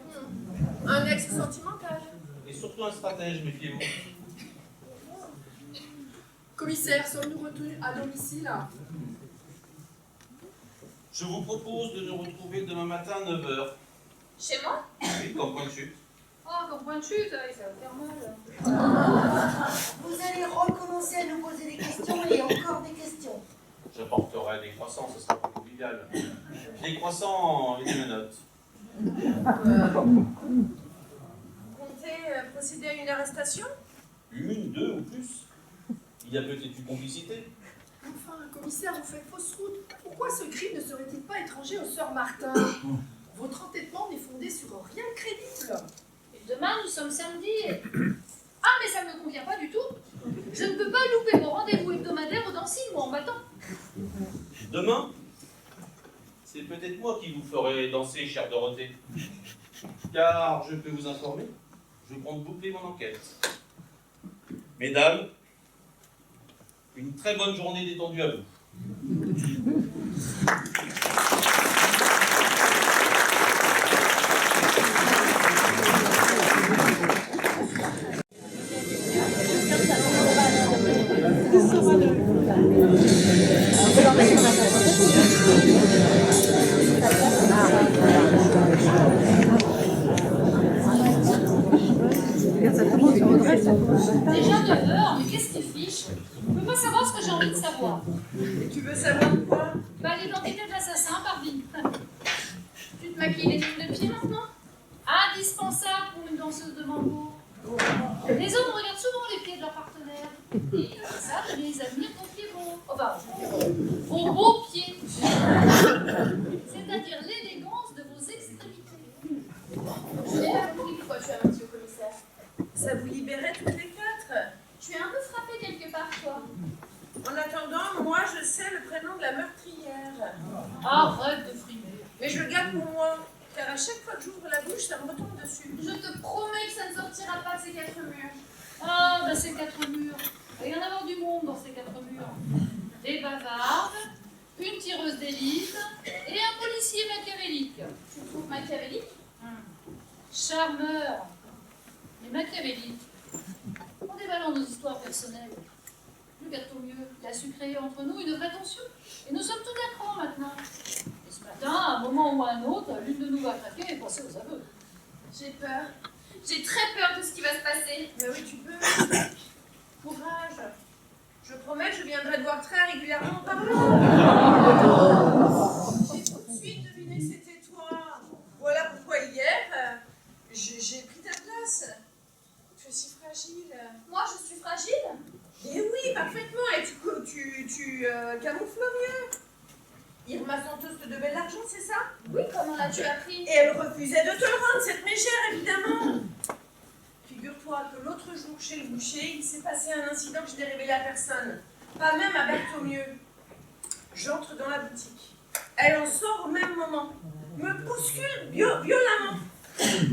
Un ex sentimental. Et surtout un stratège, méfiez-vous. Commissaire, sommes-nous retenus à domicile? Je vous propose de nous retrouver demain matin à 9h. Chez moi? Oui, comme point de chute. Oh, comme point de chute, ça va faire mal. Vous allez recommencer à nous poser des questions et encore des questions. J'apporterai des croissants, ce sera plus convivial. Des croissants et des menottes. Vous comptez procéder à une arrestation? Une, deux ou plus. Il y a peut-être eu complicité. Enfin, commissaire, vous faites fausse route. Pourquoi ce crime ne serait-il pas étranger aux sœurs Martin? Votre entêtement n'est fondé sur rien de crédible. Et demain, nous sommes samedi. Ah, mais ça ne me convient pas du tout. Je ne peux pas louper mon rendez-vous hebdomadaire au dancing, moi, en battant. Demain, c'est peut-être moi qui vous ferai danser, chère Dorothée. Car je peux vous informer, je compte boucler mon enquête. Mesdames, une très bonne journée détendue à vous. Déjà 9h, mais qu'est-ce qui fiche? Je ne peux pas savoir ce que j'ai envie de savoir. Et tu veux savoir quoi? Bah, l'identité de l'assassin, Barbie. Tu te maquilles les lignes de pied maintenant? Indispensable pour une danseuse de mambo. Les hommes regardent souvent les pieds de leur partenaire. Et ça, les admirent vos pieds beaux. Enfin, vos beaux pieds. C'est-à-dire l'élégance de vos extrémités. Je n'ai pas compris pourquoi tu as menti au commissaire. Ça vous libérait toutes les quatre. Tu es un peu frappé quelque part, toi. En attendant, moi je sais le prénom de la meurtrière. Arrête de frimer. Mais je le garde pour moi, car à chaque fois que j'ouvre la bouche, ça me retombe dessus. Je te promets que ça ne sortira pas de ces 4 murs. Ah, bah ces 4 murs. Il va y en avoir du monde dans ces 4 murs. Des bavardes, une tireuse d'élite et un policier machiavélique. Tu trouves machiavélique? Charmeur, mais machiavélique. En dévallant nos histoires personnelles, le gâteau mieux, il a su créer entre nous une vraie tension. Et nous sommes tout d'accord maintenant. Et ce matin, à un moment ou à un autre, l'une de nous va craquer et passer aux aveux. J'ai peur. J'ai très peur de ce qui va se passer. Mais oui, tu peux. Courage. Je promets, je viendrai te voir très régulièrement en parler. J'ai tout de suite deviné que c'était toi. Voilà pourquoi hier, j'ai pris ta place. Tu es si fragile. Moi, je suis fragile. Eh oui, parfaitement. Et tu camoufles mieux. Irma Santos te devait de l'argent, c'est ça? Oui, comment l'as-tu appris? Et elle refusait de te le rendre, cette mégère, évidemment. Figure-toi que l'autre jour, chez le boucher, il s'est passé un incident que je n'ai révélé à personne. Pas même à Bartholomieu. J'entre dans la boutique. Elle en sort au même moment. Me bouscule violemment.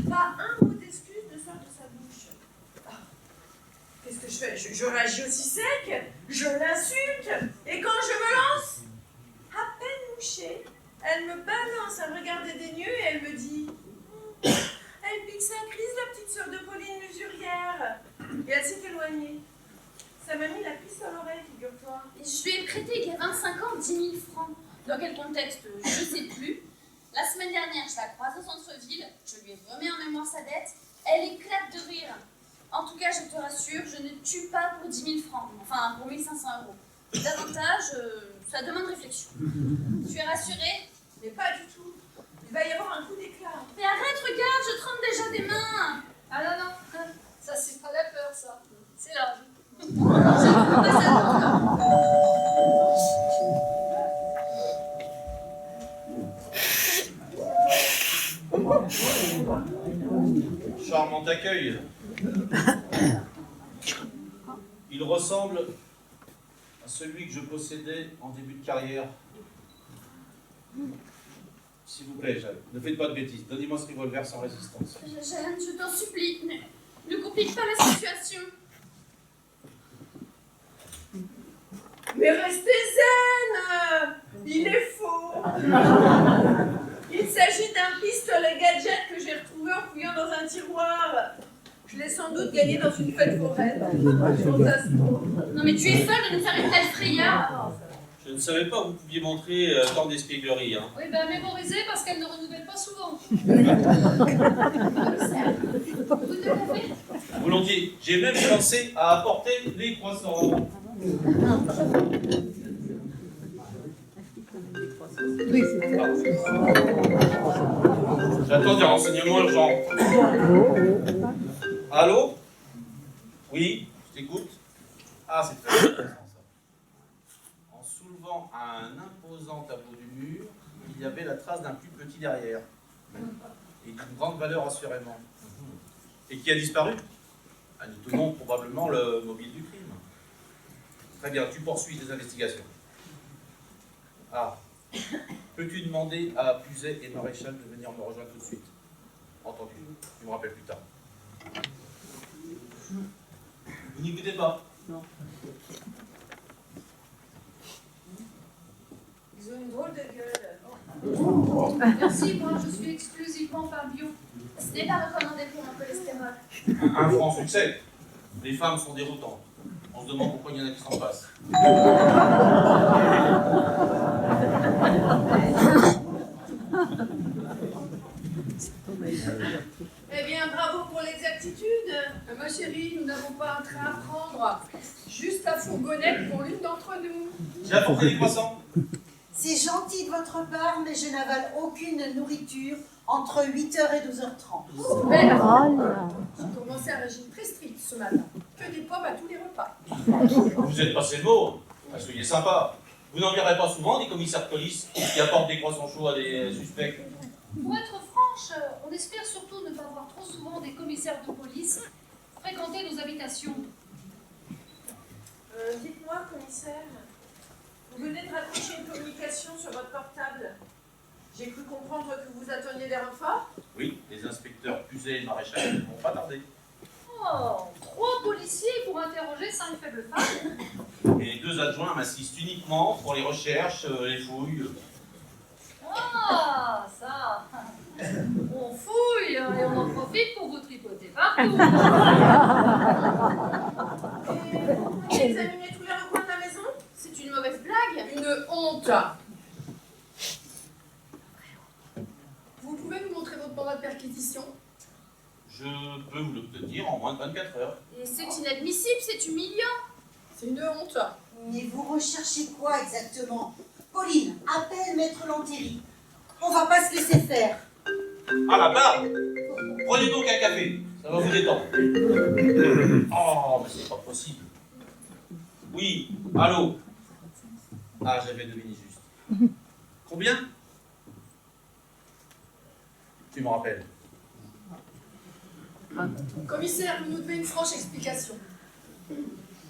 Pas un mot d'excuse ne sort de sa bouche. Ah. Qu'est-ce que je fais? Je réagis aussi sec. Je l'insulte. Et quand je me lance, à peine mouché, Elle me balance un regard dédaigneux et elle me dit « Elle pique sa crise, la petite sœur de Pauline l'usurière !» Et elle s'est éloignée. Ça m'a mis la puce à l'oreille, figure-toi. Et je lui ai prêté il y a 25 ans 10 000 francs. Dans quel contexte, je sais plus. La semaine dernière, je la croise au centre-ville, je lui remets en mémoire sa dette, elle éclate de rire. En tout cas, je te rassure, je ne tue pas pour 10 000 francs, enfin pour 1 500 euros. Davantage, ça demande réflexion. Tu es rassurée? Mais pas du tout. Il va y avoir un coup d'éclat. Mais arrête, regarde, je trempe déjà des mains. Ah non, non, ça c'est pas la peur, ça. C'est l'âge. Charmant accueil. Il ressemble à celui que je possédais en début de carrière. S'il vous plaît, Jeanne, ne faites pas de bêtises. Donnez-moi ce revolver sans résistance. Jeanne, je t'en supplie, ne complique pas la situation. Mais restez zen! Il est faux! Il s'agit d'un pistolet gadget que j'ai retrouvé en fouillant dans un tiroir. Je l'ai sans doute gagné dans une fête foraine. Non mais tu es folle de nous faire une telle frayeur. Je ne savais pas que vous pouviez montrer tant d'espièglerie. Hein. Oui, ben mémorisez parce qu'elle ne renouvelle pas souvent. Vous de café? Volontiers. J'ai même pensé à apporter les croissants. Oui, c'est ça. J'attends des renseignements urgents. Allô? Oui, je t'écoute. Ah, c'est très intéressant ça. En soulevant un imposant tableau du mur, il y avait la trace d'un plus petit derrière. Et d'une grande valeur assurément. Et qui a disparu? Ah, nous tenons probablement le mobile du crime. Très bien, tu poursuis tes investigations. Ah, peux-tu demander à Puzet et Maréchal de venir me rejoindre tout de suite? Entendu, tu me rappelles plus tard. Vous n'écoutez pas? Non. Ils ont une drôle de gueule. Merci, moi je suis exclusivement par bio. Ce n'est pas recommandé pour mon cholestérol. Un franc succès. Les femmes sont déroutantes. On se demande pourquoi il y en a qui s'en passent. Eh bien, bravo pour l'exactitude. Ma chérie, nous n'avons pas un train à prendre. Juste la fourgonnette pour l'une d'entre nous. J'ai apporté des croissants. C'est gentil de votre part, mais je n'avale aucune nourriture entre 8h et 12h30. Mais Oh là. j'ai commencé un régime très strict ce matin. Que des pommes à tous les repas. Vous êtes passé le mot. Ah, soyez sympa. Vous n'en verrez pas souvent des commissaires de police qui apportent des croissants chauds à des suspects. Pour être franche, on espère surtout ne pas voir trop souvent des commissaires de police fréquenter nos habitations. Dites-moi, commissaire, vous venez de raccrocher une communication sur votre portable. J'ai cru comprendre que vous attendiez des renforts. Oui, les inspecteurs Puzet et Maréchal ne vont pas tarder. Oh, 3 policiers pour interroger 5 faibles femmes. Et les 2 adjoints m'assistent uniquement pour les recherches, les fouilles. Ah, ça. On fouille et on en profite pour vous tripoter partout. Et examiner tous les recoins de la maison? C'est une mauvaise blague. Une honte. Vous pouvez nous montrer votre mandat de perquisition? Je peux vous l'obtenir en moins de 24 heures. Et c'est inadmissible, c'est humiliant. C'est une honte. Mais vous recherchez quoi exactement? Pauline, appelle Maître Lantéry. On va pas se laisser faire. Ah, la barre! Prenez donc un café, ça va vous détendre. Oh, mais c'est pas possible. Oui, allô? Ah, j'avais deviné juste. Combien? Tu me rappelles. Commissaire, vous nous devez une franche explication.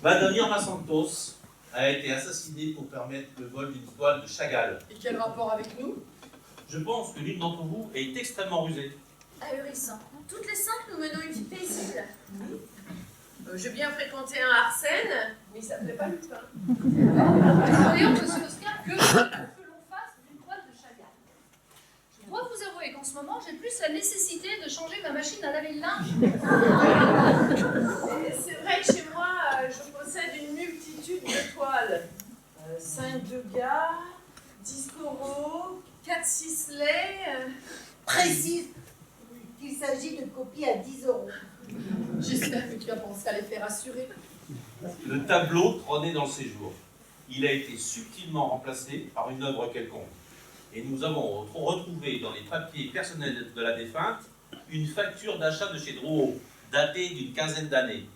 Madame Irma Santos a été assassinée pour permettre le vol d'une toile de Chagall. Et quel rapport avec nous? Je pense que l'une d'entre vous est extrêmement rusée. Ahurissant. Toutes les 5, nous menons une vie paisible. J'ai bien fréquenté un Arsène, mais il s'appelait pas Lupin. D'ailleurs, monsieur Oscar, que l'on fasse d'une toile de Chagall? moment, j'ai plus la nécessité de changer ma machine à laver le linge. Et c'est vrai que chez moi, je possède une multitude de toiles. 5 Degas, 10 coraux, 4 ciselets. Précise qu'il s'agit de copies à 10 €. J'espère que tu as pensé à les faire assurer. Le tableau trônait dans le séjour. Il a été subtilement remplacé par une œuvre quelconque. Et nous avons retrouvé dans les papiers personnels de la défunte une facture d'achat de chez Drouot, datée d'une quinzaine d'années,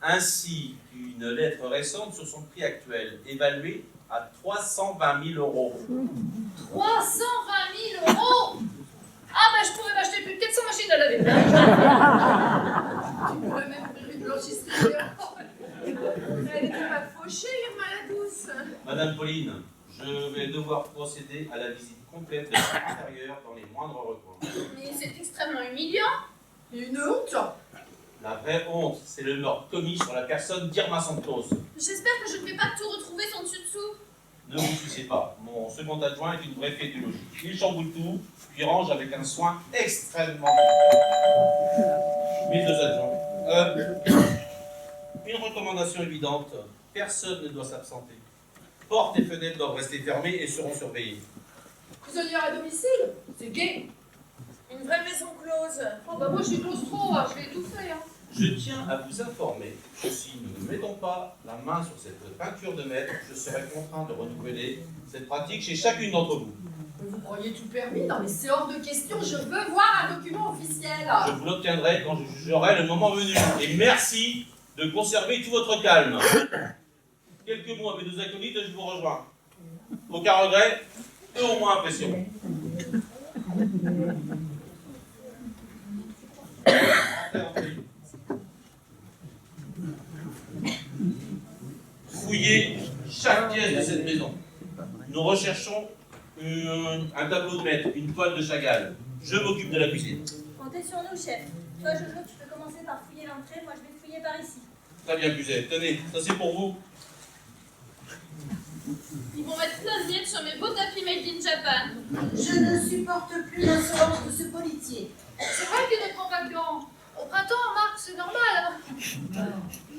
ainsi qu'une lettre récente sur son prix actuel, évalué à 320 000 €. 320 000 €! Ah bah je pourrais m'acheter plus de 400 machines à laver le linge. Tu pourrais même ouvrir une blanchisserie. Elle était pas fauchée, Irma la douce. Madame Pauline, je vais devoir procéder à la visite complète de l'intérieur dans les moindres recoins. Mais c'est extrêmement humiliant. Une honte. La vraie honte, c'est le meurtre commis sur la personne d'Irma Santos. J'espère que je ne vais pas tout retrouver son dessus-dessous. Ne vous souciez pas, mon second adjoint est une vraie fée du logis. Il chamboule tout, puis range avec un soin extrêmement délicat. Mes deux adjoints. Une recommandation évidente, personne ne doit s'absenter. Portes et fenêtres doivent rester fermées et seront surveillées. Prisonnière à domicile. C'est gay. Une vraie maison close. Oh bah moi je suis claustro, hein, je vais étouffer. Hein. Je tiens à vous informer que si nous ne mettons pas la main sur cette peinture de maître, je serai contraint de renouveler cette pratique chez chacune d'entre vous. Mais vous croyez tout permis? Non mais c'est hors de question, je veux voir un document officiel. Je vous l'obtiendrai quand je jugerai le moment venu. Et merci de conserver tout votre calme. Quelques mots avec nos acolytes et je vous rejoins. Aucun regret et au moins impression. Fouillez chaque pièce de cette maison. Nous recherchons un tableau de maître, une toile de Chagall. Je m'occupe de la cuisine. Comptez sur nous, chef. Toi, Jojo, tu peux commencer par fouiller l'entrée. Moi, je vais fouiller par ici. Très bien, Puget. Tenez, ça c'est pour vous. Ils vont mettre plein de miettes sur mes beaux tapis made in Japan. Je ne supporte plus l'insolence de ce politier. C'est vrai qu'il ne prend pas de gants. Au printemps, Marc, c'est normal. Hein.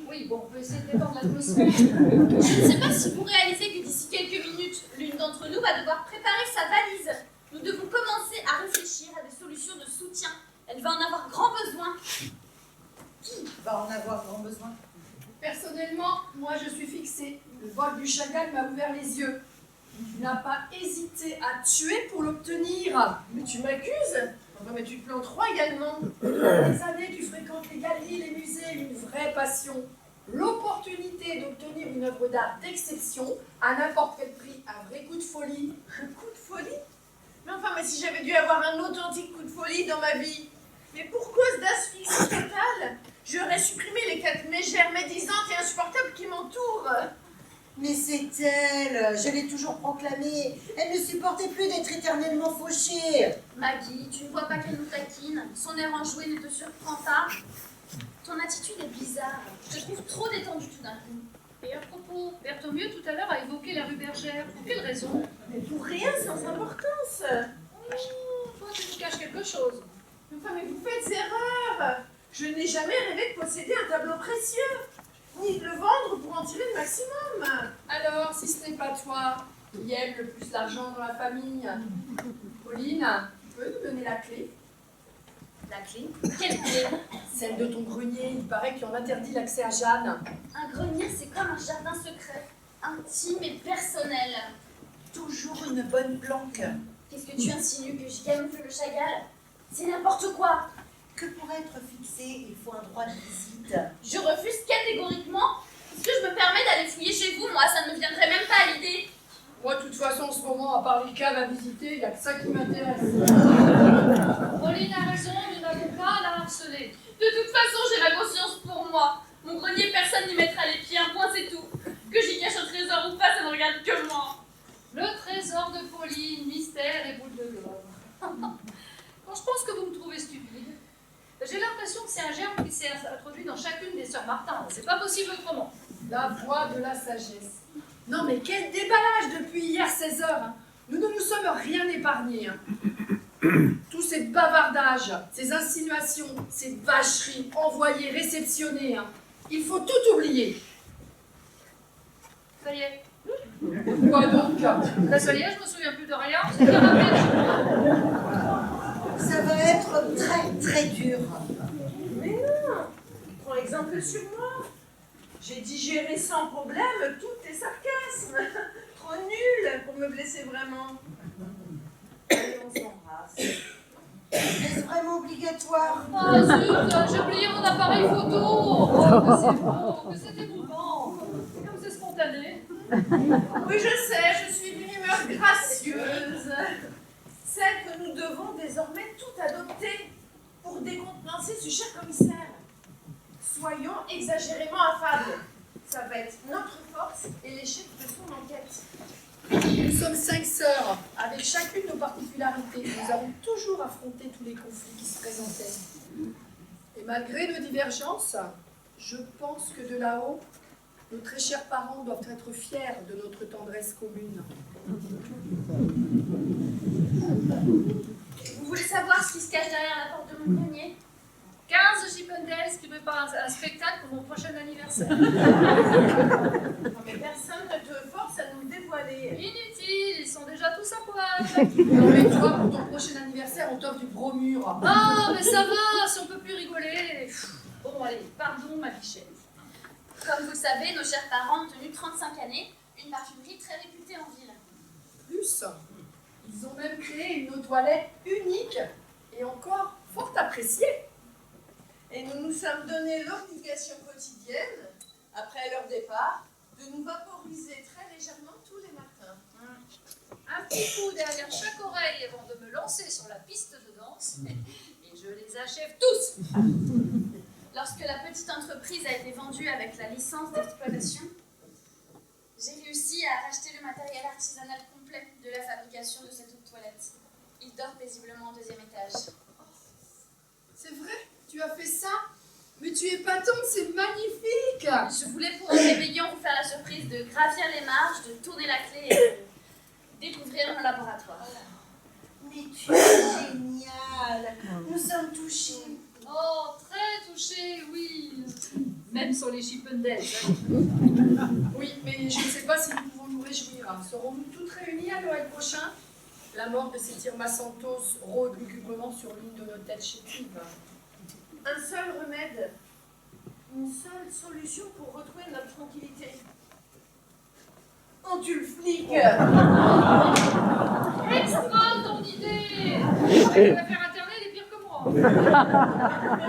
Oui, bon, on peut essayer de détendre l'atmosphère. Je ne sais pas si vous réalisez que d'ici quelques minutes, l'une d'entre nous va devoir préparer sa valise. Nous devons commencer à réfléchir à des solutions de soutien. Elle va en avoir grand besoin. Qui va en avoir grand besoin? Personnellement, moi je suis fixée. Le vol du Chagall m'a ouvert les yeux. Tu n'as pas hésité à tuer pour l'obtenir. Mais tu m'accuses? Enfin, mais tu te plantes trois également. Des années, tu fréquentes les galeries, les musées, une vraie passion. L'opportunité d'obtenir une œuvre d'art d'exception à n'importe quel prix, un vrai coup de folie. Un coup de folie? Mais enfin, mais si j'avais dû avoir un authentique coup de folie dans ma vie. Mais pour cause d'asphyxie totale, j'aurais supprimé les 4 mégères médisantes et insupportables qui m'entourent. Mais c'est elle, je l'ai toujours proclamée. Elle ne supportait plus d'être éternellement fauchée. Maggie, tu ne vois pas qu'elle nous taquine. Son air enjoué ne te surprend pas. Ton attitude est bizarre. Je te trouve trop détendue tout d'un coup. Et à propos, Berthomieux tout à l'heure a évoqué la rue Bergère. Pour quelle raison? Mais pour rien sans importance. Oh, toi, tu nous caches quelque chose. Enfin, mais vous faites erreur. Je n'ai jamais rêvé de posséder un tableau précieux, ni de le vendre pour en tirer le maximum. Alors, si ce n'est pas toi qui aime le plus l'argent dans la famille, Pauline, tu peux nous donner la clé? La clé? Quelle clé? Celle de ton grenier, il paraît qu'il en interdit l'accès à Jeanne. Un grenier, c'est comme un jardin secret, intime et personnel. Toujours une bonne planque. Qu'est-ce que tu insinues, que je camoufle le Chagall? C'est n'importe quoi. Que pour être fixé, il faut un droit de visite. Je refuse catégoriquement. Est-ce que je me permets d'aller fouiller chez vous? Moi, ça ne me viendrait même pas à l'idée. Moi, de toute façon, en ce moment, à part les caves à visiter, il n'y a que ça qui m'intéresse. Pauline a raison, nous n'avons pas à la harceler. De toute façon, j'ai ma conscience pour moi. Mon grenier, personne n'y mettra les pieds, un point, c'est tout. Que j'y cache un trésor ou pas, ça ne regarde que moi. Le trésor de Pauline, mystère et boule de globe. Quand je pense que vous me trouvez stupide, j'ai l'impression que c'est un germe qui s'est introduit dans chacune des sœurs Martin. C'est pas possible autrement. La voix de la sagesse. Non mais quel déballage depuis hier 16h. Nous ne nous sommes rien épargnés. Tous ces bavardages, ces insinuations, ces vacheries, envoyées, réceptionnées, hein. Il faut tout oublier. Ça y est. Quoi donc? Là, ça y est, je me souviens plus de rien. C'est bien rapide. Ça va être très très dur. Mais non, prends exemple sur moi. J'ai digéré sans problème tous tes sarcasmes. Trop nul pour me blesser vraiment. Allez, on s'embrasse. Est-ce vraiment obligatoire? Ah zut, j'ai oublié mon appareil photo. Oh, que c'est beau, que c'est émouvant. Comme c'est spontané. Oui, je sais, je suis d'une humeur gracieuse. Celle que nous devons désormais tout adopter pour décontenancer ce cher commissaire. Soyons exagérément affables. Ça va être notre force et l'échec de son enquête. Nous sommes 5 sœurs, avec chacune nos particularités. Nous avons toujours affronté tous les conflits qui se présentaient. Et malgré nos divergences, je pense que de là-haut, nos très chers parents doivent être fiers de notre tendresse commune. Vous voulez savoir ce qui se cache derrière la porte de mon grenier? 15 Chippendales qui préparent un spectacle pour mon prochain anniversaire. Non, mais personne ne te force à nous le dévoiler. Inutile, ils sont déjà tous à poil. Non mais toi, pour ton prochain anniversaire, on t'offre du bromure. Ah, mais ça va, si on peut plus rigoler. Bon, allez, pardon, ma bichette. Comme vous le savez, nos chers parents ont tenu 35 années une parfumerie très réputée en ville. Plus, ils ont même créé une eau toilette unique et encore fort appréciée. Et nous nous sommes donné l'obligation quotidienne, après leur départ, de nous vaporiser très légèrement tous les matins. Un petit coup derrière chaque oreille avant de me lancer sur la piste de danse. Et je les achève tous. Lorsque la petite entreprise a été vendue avec la licence d'exploitation, j'ai réussi à racheter le matériel artisanal complet de la fabrication de cette eau de toilette. Il dort paisiblement au 2e étage. C'est vrai, tu as fait ça? Mais tu es patente, c'est magnifique! Je voulais pour un réveillon vous faire la surprise de gravir les marches, de tourner la clé et de découvrir mon laboratoire. Mais tu es génial. Nous sommes touchés. Oh, très touché, oui. Même sur les Chippendales. Oui, mais je ne sais pas si nous pouvons nous réjouir. Serons-nous toutes réunies à Noël prochain? La mort de cet Irma Santos rôde lugubrement sur l'une de nos têtes chétives. Un seul remède, une seule solution pour retrouver notre tranquillité. On tue le flic. Extra ton idée. L'affaire Internet est pire que moi. Mais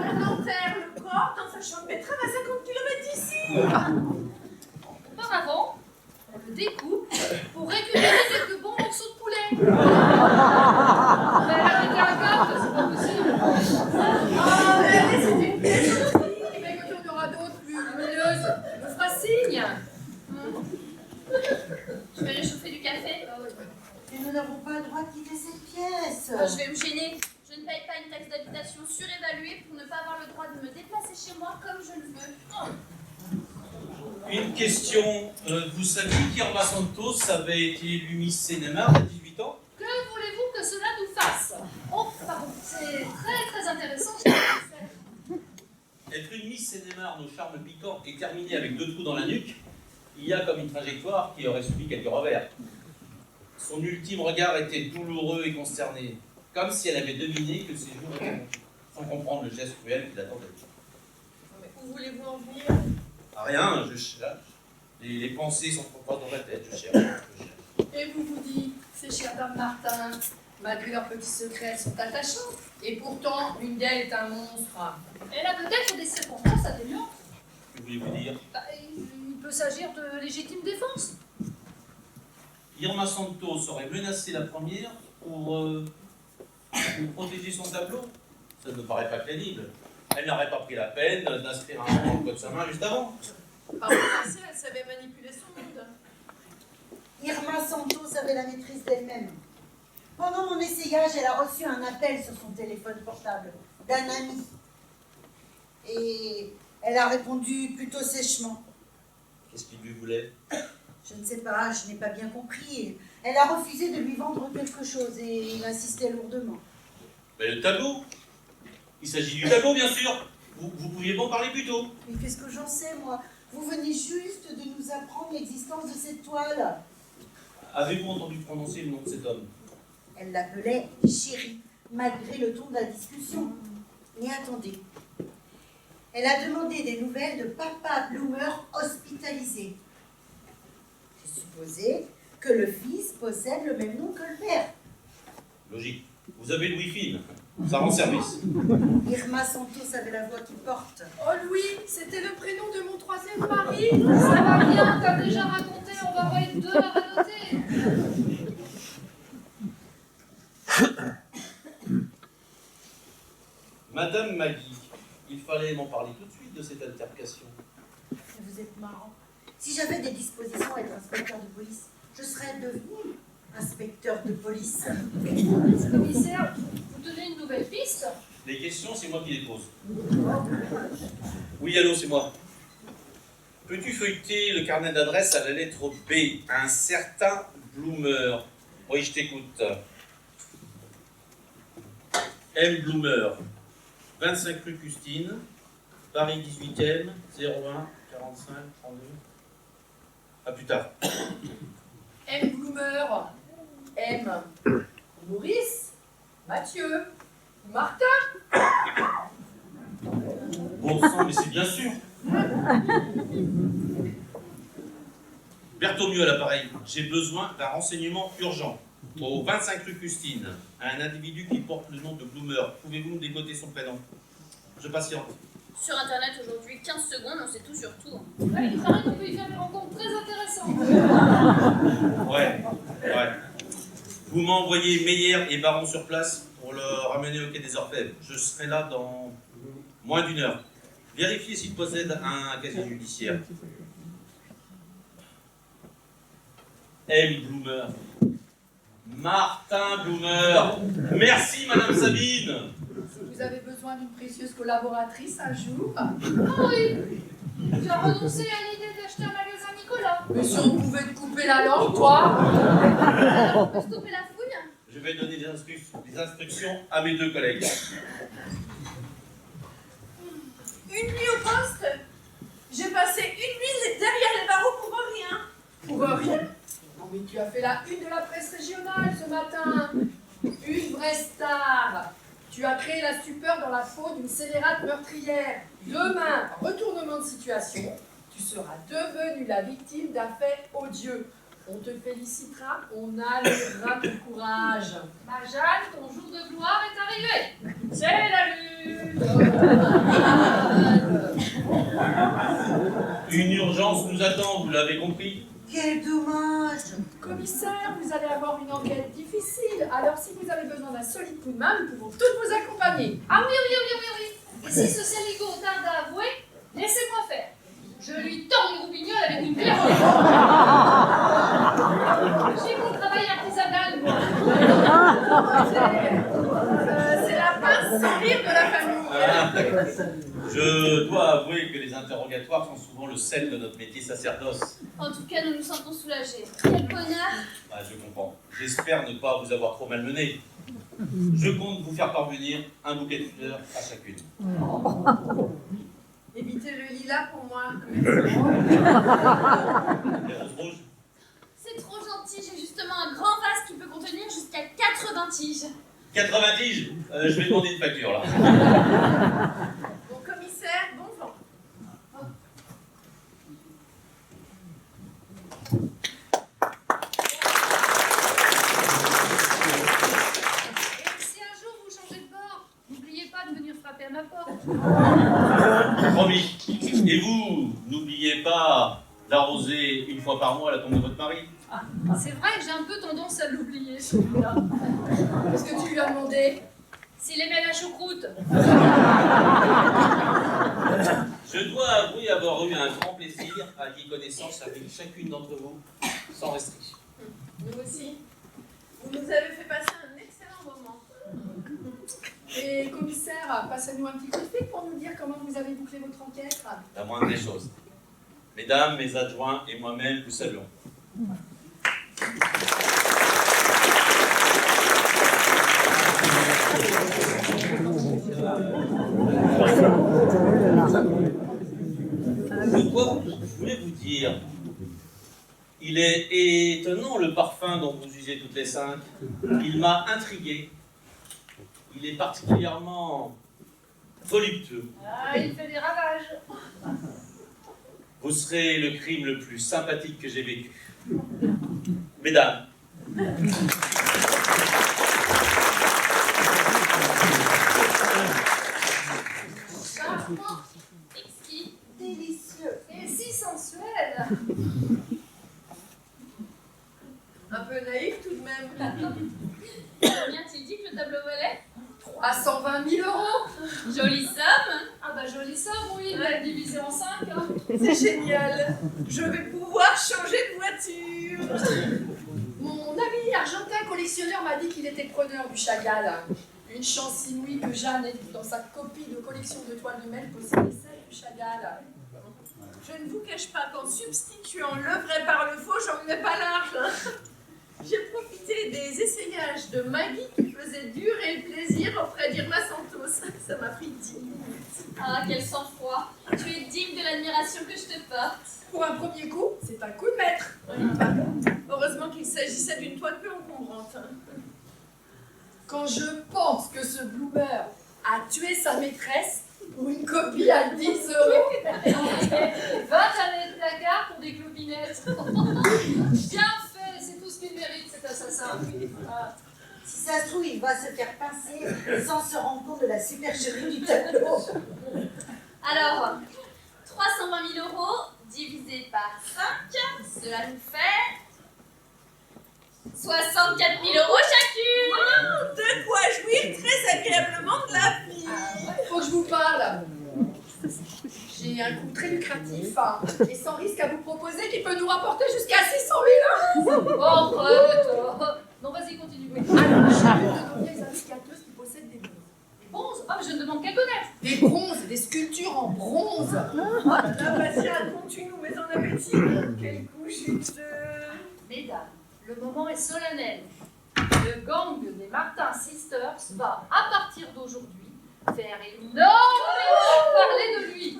on enterre le corps dans sa chambre betterave à 50 km d'ici. Auparavant, on le découpe pour récupérer quelques bons morceaux de poulet. Mais là, j'étais à cap, c'est pas possible. Ah, mais allez, c'est une plaisanterie. Et bien, quand il y en aura d'autres plus lumineuses, on fera signe. Je vais réchauffer du café. Mais nous n'avons pas le droit de quitter cette pièce. Je vais me gêner. Je ne paye pas une taxe d'habitation surévaluée pour ne pas avoir le droit de me déplacer chez moi comme je le veux. Une question. Vous saviez qu'Irma Santos avait été élue Miss Sénémar à 18 ans? Que voulez-vous que cela nous fasse? Oh, pardon, c'est très très intéressant ce que vous faites. Être une Miss Sénémar nos charmes piquants et terminer avec 2 trous dans la nuque, il y a comme une trajectoire qui aurait subi quelques revers. Son ultime regard était douloureux et consterné, comme si elle avait deviné que ses jours étaient comptés, sans comprendre le geste cruel qui l'attendait. Mais où voulez-vous en venir? Ah, rien, je cherche. Les pensées sont trop fortes dans ma tête, je cherche. Et vous dites, ces chères dames Martin, malgré leurs petits secrets, elles sont attachantes. Et pourtant, l'une d'elles est un monstre. Elle a peut-être des circonstances atténuantes. Que voulez-vous dire? Bah, il peut s'agir de légitime défense. Irma Santos aurait menacé la première pour protéger son tableau? Ça ne me paraît pas crédible. Elle n'aurait pas pris la peine d'inscrire un nom dans le code de sa main juste avant. Par le passé, elle savait manipuler son monde. Irma Santos avait la maîtrise d'elle-même. Pendant mon essayage, elle a reçu un appel sur son téléphone portable d'un ami. Et elle a répondu plutôt sèchement. Qu'est-ce qu'il lui voulait? Je ne sais pas, je n'ai pas bien compris. Elle a refusé de lui vendre quelque chose et il insistait lourdement. Mais le tableau. Il s'agit du tableau, bien sûr. Vous pouviez m'en parler plus tôt. Mais qu'est-ce que j'en sais, moi? Vous venez juste de nous apprendre l'existence de cette toile. Avez-vous entendu prononcer le nom de cet homme? Elle l'appelait chérie, malgré le ton de la discussion. Mais attendez. Elle a demandé des nouvelles de papa Bloomer hospitalisé. J'ai supposé que le fils possède le même nom que le père. Logique. Vous avez Louis Fine. Ça rend service. Irma Santos avait la voix qui porte. Oh Louis, c'était le prénom de mon troisième mari. Ça va bien, t'as déjà raconté, on va avoir 2 à radoter. Madame Maggie, il fallait m'en parler tout de suite de cette altercation. Vous êtes marrant. Si j'avais des dispositions à être inspecteur de police, je serais devenu inspecteur de police. Commissaire, vous tenez une nouvelle piste? Les questions, c'est moi qui les pose. Oui, allô, c'est moi. Peux-tu feuilleter le carnet d'adresse à la lettre B? Un certain Bloomer. Oui, je t'écoute. M. Bloomer. 25 rue Custine, Paris 18e, 01 45 32. À plus tard. M. Bloomer. M. Maurice. Mathieu. Martin. Bon sang, mais c'est bien sûr. Berthomieux à l'appareil. J'ai besoin d'un renseignement urgent. Au 25 rue Custine, un individu qui porte le nom de Bloomer. Pouvez-vous me décoder son prénom? Je patiente. Sur internet aujourd'hui, 15 secondes, on sait tout sur tout. Ouais, il paraît qu'on peut y faire des rencontres très intéressantes. Ouais. Vous m'envoyez Meyer et Baron sur place pour le ramener au quai des Orfèvres. Je serai là dans moins d'1 heure. Vérifiez s'il possède un casier judiciaire. M. Bloomer. Martin Bloomer. Merci, Madame Sabine. Si vous avez besoin d'une précieuse collaboratrice un jour. Oui, tu as renoncé à l'idée d'acheter un magasin Nicolas. Mais si on pouvait te couper la langue, toi. Alors, on peut stopper la fouille? Je vais donner des instructions à mes 2 collègues. Une nuit au poste, j'ai passé une nuit derrière les barreaux pour rien. Pour rien. Non mais tu as fait la une de la presse régionale ce matin. Une vraie star. Tu as créé la stupeur dans la peau d'une scélérate meurtrière. Demain, retournement de situation, tu seras devenu la victime d'un fait odieux. On te félicitera, on admirera ton courage. Ma Jeanne, ton jour de gloire est arrivé. C'est la lune. Une urgence nous attend, vous l'avez compris. Quel dommage! Commissaire, vous allez avoir une enquête difficile. Alors si vous avez besoin d'un solide coup de main, nous pouvons toutes vous accompagner. Ah oui. Et si ce saligo tarde à avouer, laissez-moi faire. Je lui tords les roupignoles avec une pierre. J'ai mon travail artisanal, moi. C'est la pince sans rire de la famille. Je dois avouer que les interrogatoires sont souvent le sel de notre métier sacerdoce. En tout cas, nous nous sentons soulagés. Quel bonheur! Ah, je comprends. J'espère ne pas vous avoir trop malmené. Je compte vous faire parvenir un bouquet de fleurs à chacune. Évitez le lilas pour moi. Les roses rouges? C'est trop gentil, j'ai justement un grand vase qui peut contenir jusqu'à 80 tiges. 80 tiges? Je vais demander une facture, là. Bon commissaire, bon vent. Et si un jour vous changez de bord, n'oubliez pas de venir frapper à ma porte. Promis. Et vous, n'oubliez pas d'arroser une fois par mois la tombe de votre mari. C'est vrai que j'ai un peu tendance à l'oublier, celui-là. Qu'est-ce que tu lui as demandé? S'il aimait la choucroute. Je dois avouer avoir eu un grand plaisir à lier connaissance avec chacune d'entre vous, sans restriction. Nous aussi. Vous nous avez fait passer un excellent moment. Et commissaire, passez-nous un petit coup de fil pour nous dire comment vous avez bouclé votre enquête. La moindre des choses. Mesdames, mes adjoints et moi-même vous saluons. Il est étonnant le parfum dont vous usez toutes les 5. Il m'a intrigué. Il est particulièrement voluptueux. Ah, il fait des ravages. Vous serez le crime le plus sympathique que j'ai vécu. Mesdames, Charmant, exquis Délicieux. et si sensuel. Un peu naïf tout de même. Combien tu dis que le tableau valait? 320 000 euros. Jolie somme. Ah bah jolie somme, oui, il l'a divisé en 5. Hein. C'est génial. Je vais pouvoir changer de voiture. Mon ami argentin collectionneur m'a dit qu'il était preneur du Chagall. Une chance inouïe que Jeanne ait dans sa copie de collection de toiles de mail possédait celle du Chagall. Je ne vous cache pas qu'en substituant le vrai par le faux, j'en venais pas large. Hein. J'ai profité des essayages de Maggie qui faisaient durer le plaisir auprès d'Irma Santos. Ça m'a pris 10 minutes. Ah, quel sang-froid. Tu es digne de l'admiration que je te porte. Pour un premier coup, c'est un coup de maître. Heureusement qu'il s'agissait d'une toile peu encombrante. Hein. Quand je pense que ce bloomer a tué sa maîtresse pour une copie à 10 euros. 20 années de placard pour des clopinettes. Bien fait, c'est tout ce qu'il mérite cet assassin. Ah. Si ça se trouve, il va se faire pincer sans se rendre compte de la supercherie du tableau. Alors, 320 000 euros divisé par 5, cela nous fait 64 000 euros chacune. De quoi jouir très agréablement de la vie. Faut que je vous parle. J'ai un coup très lucratif hein, et sans risque à vous proposer qui peut nous rapporter jusqu'à 600 000 euros. Oh, arrête. Non, vas-y, continue. Alors, j'ai une de nos vieilles amies gâteuses qui possède des bronzes. Des bronzes? Ah, mais je ne demande qu'à connaître. Des bronzes, des sculptures en bronze. La Bastien, raconte-tu nous mets en appétit. Quel coup juteux. Mesdames, le moment est solennel. Le gang des Martin Sisters va, à partir d'aujourd'hui, faire énormément parler de lui.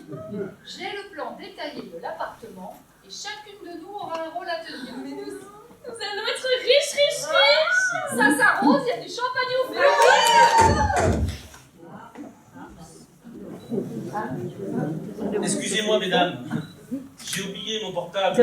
J'ai le plan détaillé de l'appartement et chacune de nous aura un rôle à tenir. Mais nous allons être riches. Ça s'arrose, il y a du champagne au feu. excusez-moi, mesdames. J'ai oublié mon portable.